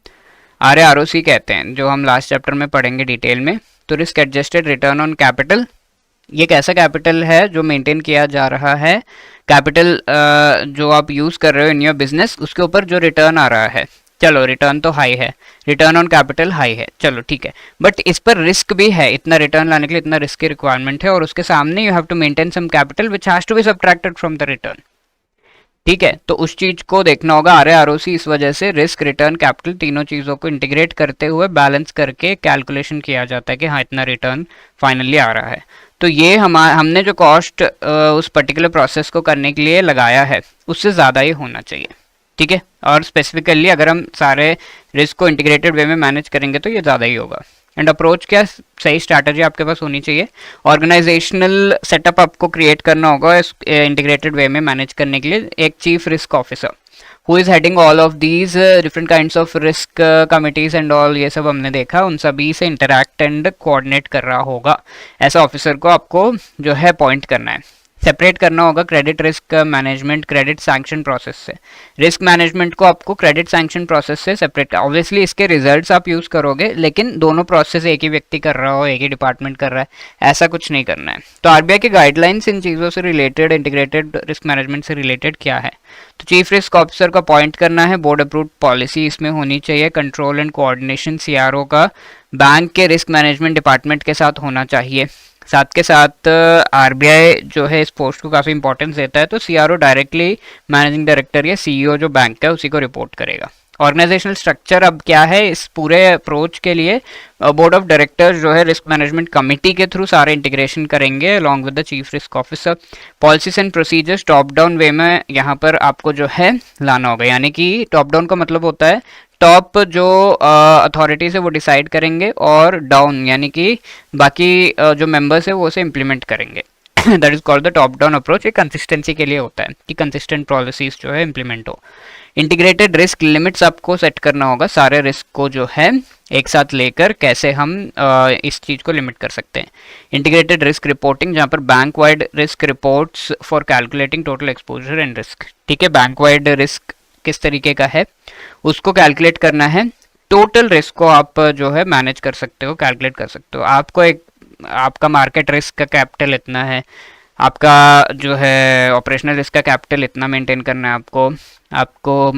ROC कहते हैं, जो हम लास्ट चैप्टर में पढ़ेंगे डिटेल में. तो risk adjusted return on capital, ये कैसा कैपिटल है जो मेंटेन किया जा रहा है, कैपिटल जो आप यूज़ कर रहे हो इन योर बिजनेस, उसके ऊपर जो रिटर्न आ रहा है. चलो रिटर्न तो हाई है, रिटर्न ऑन कैपिटल हाई है, चलो ठीक है, बट इस पर रिस्क भी है, इतना रिटर्न लाने के लिए इतना रिस्क की रिक्वायरमेंट है, और उसके सामने you have to maintain some capital which has to be subtracted from the return. ठीक है, तो उस चीज को देखना होगा. ROC इस वजह से रिस्क रिटर्न कैपिटल तीनों चीजों को इंटीग्रेट करते हुए बैलेंस करके कैलकुलेशन किया जाता है कि हाँ इतना रिटर्न फाइनली आ रहा है. तो ये हमने जो कॉस्ट उस पर्टिकुलर प्रोसेस को करने के लिए लगाया है उससे ज़्यादा ही होना चाहिए. ठीक है, और स्पेसिफिकली अगर हम सारे रिस्क को इंटीग्रेटेड वे में मैनेज करेंगे तो ये ज़्यादा ही होगा. एंड अप्रोच क्या, सही स्ट्रैटेजी आपके पास होनी चाहिए। ऑर्गेनाइजेशनल सेटअप आपको क्रिएट करना होगा इस इंटीग्रेटेड वे में मैनेज करने के लिए। एक chief risk officer who is heading all of these different kinds of risk committees and all, ये सब हमने देखा, उन सभी से इंटरैक्ट एंड कोऑर्डिनेट कर रहा होगा। ऐसा ऑफिसर को आपको जो है अपॉइंट करना है। सेपरेट करना होगा credit risk management credit sanction process से। रिस्क मैनेजमेंट को आपको क्रेडिट सैंक्शन प्रोसेस से सेपरेट, ऑब्वियसली इसके रिजल्ट्स आप यूज करोगे, लेकिन दोनों प्रोसेस एक ही व्यक्ति कर रहा हो, एक ही डिपार्टमेंट कर रहा है, ऐसा कुछ नहीं करना है। तो आरबीआई के गाइडलाइंस इन चीज़ों से रिलेटेड, इंटीग्रेटेड रिस्क मैनेजमेंट से रिलेटेड क्या है? तो चीफ रिस्क ऑफिसर का अपॉइंट करना है, बोर्ड अप्रूव्ड पॉलिसी इसमें होनी चाहिए, कंट्रोल एंड कोऑर्डिनेशन सीआरओ का बैंक के रिस्क मैनेजमेंट डिपार्टमेंट के साथ होना चाहिए। साथ के साथ आरबीआई जो है इस पोस्ट को काफ़ी इंपॉर्टेंस देता है, तो सीआरओ डायरेक्टली मैनेजिंग डायरेक्टर या सीईओ जो बैंक का है उसी को रिपोर्ट करेगा। ऑर्गेनाइजेशनल स्ट्रक्चर अब क्या है इस पूरे अप्रोच के लिए? बोर्ड ऑफ डायरेक्टर्स जो है रिस्क मैनेजमेंट कमेटी के थ्रू सारे इंटीग्रेशन करेंगे along with the chief risk officer. Policies and procedures top down way में यहाँ पर आपको जो है लाना होगा, यानी कि टॉप डाउन का मतलब होता है टॉप जो अथॉरिटीज है वो डिसाइड करेंगे और डाउन यानी कि बाकी जो मेंबर्स है वो उसे इम्प्लीमेंट करेंगे। That is called the top down approach. ये कंसिस्टेंसी के लिए होता है कि कंसिस्टेंट पॉलिसीज जो है इम्प्लीमेंट हो। इंटीग्रेटेड रिस्क लिमिट्स आपको सेट करना होगा, सारे रिस्क को जो है एक साथ लेकर कैसे हम इस चीज़ को लिमिट कर सकते हैं। इंटीग्रेटेड रिस्क रिपोर्टिंग, जहाँ पर bank wide risk reports for calculating total exposure and risk. ठीक है, बैंक वाइड रिस्क किस तरीके का है उसको कैलकुलेट करना है। टोटल रिस्क को आप जो है मैनेज कर सकते हो, कैलकुलेट कर सकते हो। आपको एक आपका मार्केट रिस्क का कैपिटल इतना है, आपका जो है ऑपरेशनल रिस्क का कैपिटल इतना मेंटेन करना है आपको, आपको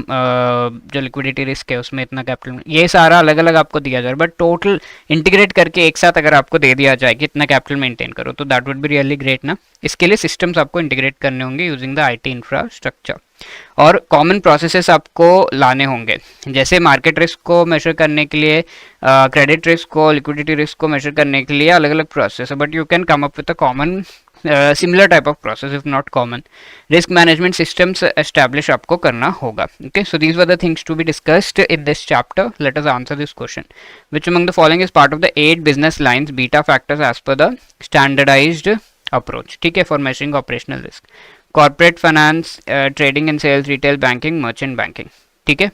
जो लिक्विडिटी रिस्क है उसमें इतना कैपिटल, ये सारा अलग अलग आपको दिया जाए, बट टोटल इंटीग्रेट करके एक साथ अगर आपको दे दिया जाए कि इतना कैपिटल मेंटेन करो तो that would be really great ना। इसके लिए सिस्टम्स आपको इंटीग्रेट करने होंगे यूजिंग द आईटी इंफ्रास्ट्रक्चर, और कॉमन प्रोसेसेस आपको लाने होंगे। जैसे मार्केट रिस्क को मेजर करने के लिए, क्रेडिट रिस्क को, लिक्विडिटी रिस्क को मेजर करने के लिए अलग अलग प्रोसेस है, but you can come up with a common similar type of process if not common. Risk management systems establish आपको करना होगा. Okay, so these were the things to be discussed in this chapter. Let us answer this question. Which among the following is part of the 8 business lines beta factors as per the standardized approach? ठीक है, for measuring operational risk. Corporate finance, trading and sales, retail banking, merchant banking. ठीक है,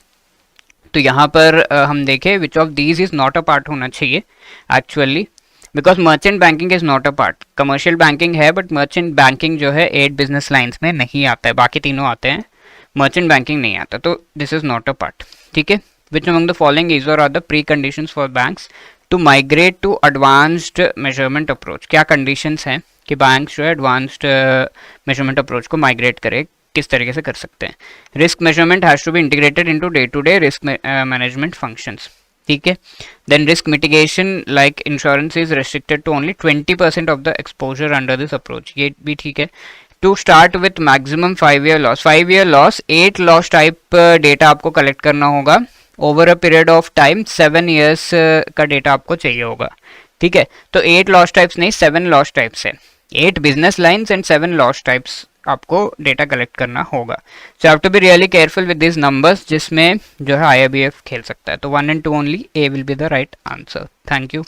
तो यहाँ पर हम देखें which of these is not a part होना चाहिए actually, because merchant banking is not a part. Commercial banking है बट मर्चेंट बैंकिंग जो है 8 बिजनेस लाइंस में नहीं आता है, बाकी तीनों आते हैं, मर्चेंट बैंकिंग नहीं आता, तो this is not a part. ठीक है, which among the following is or are the pre conditions for banks to migrate to advanced measurement approach? क्या कंडीशंस हैं कि बैंक्स जो है एडवांस्ड मेजरमेंट अप्रोच को माइग्रेट करे, किस तरीके से कर सकते हैं? Risk measurement has to be integrated into day to day risk management functions. ठीक है, then risk mitigation like insurance is restricted to only 20% of the exposure under this approach, ये भी ठीक है। To start with maximum 5 year loss, 5 year loss, 8 loss type data आपको collect करना होगा over a period of time, 7 years का data आपको चाहिए होगा। ठीक है, तो 8 लॉस टाइप्स नहीं, 7 लॉस टाइप्स है, 8 business lines and 7 loss types आपको डेटा कलेक्ट करना होगा। So have to be really careful with this numbers, जिसमें जो है IRBF खेल सकता है। तो 1 and 2 only, A will be the right answer. Thank you.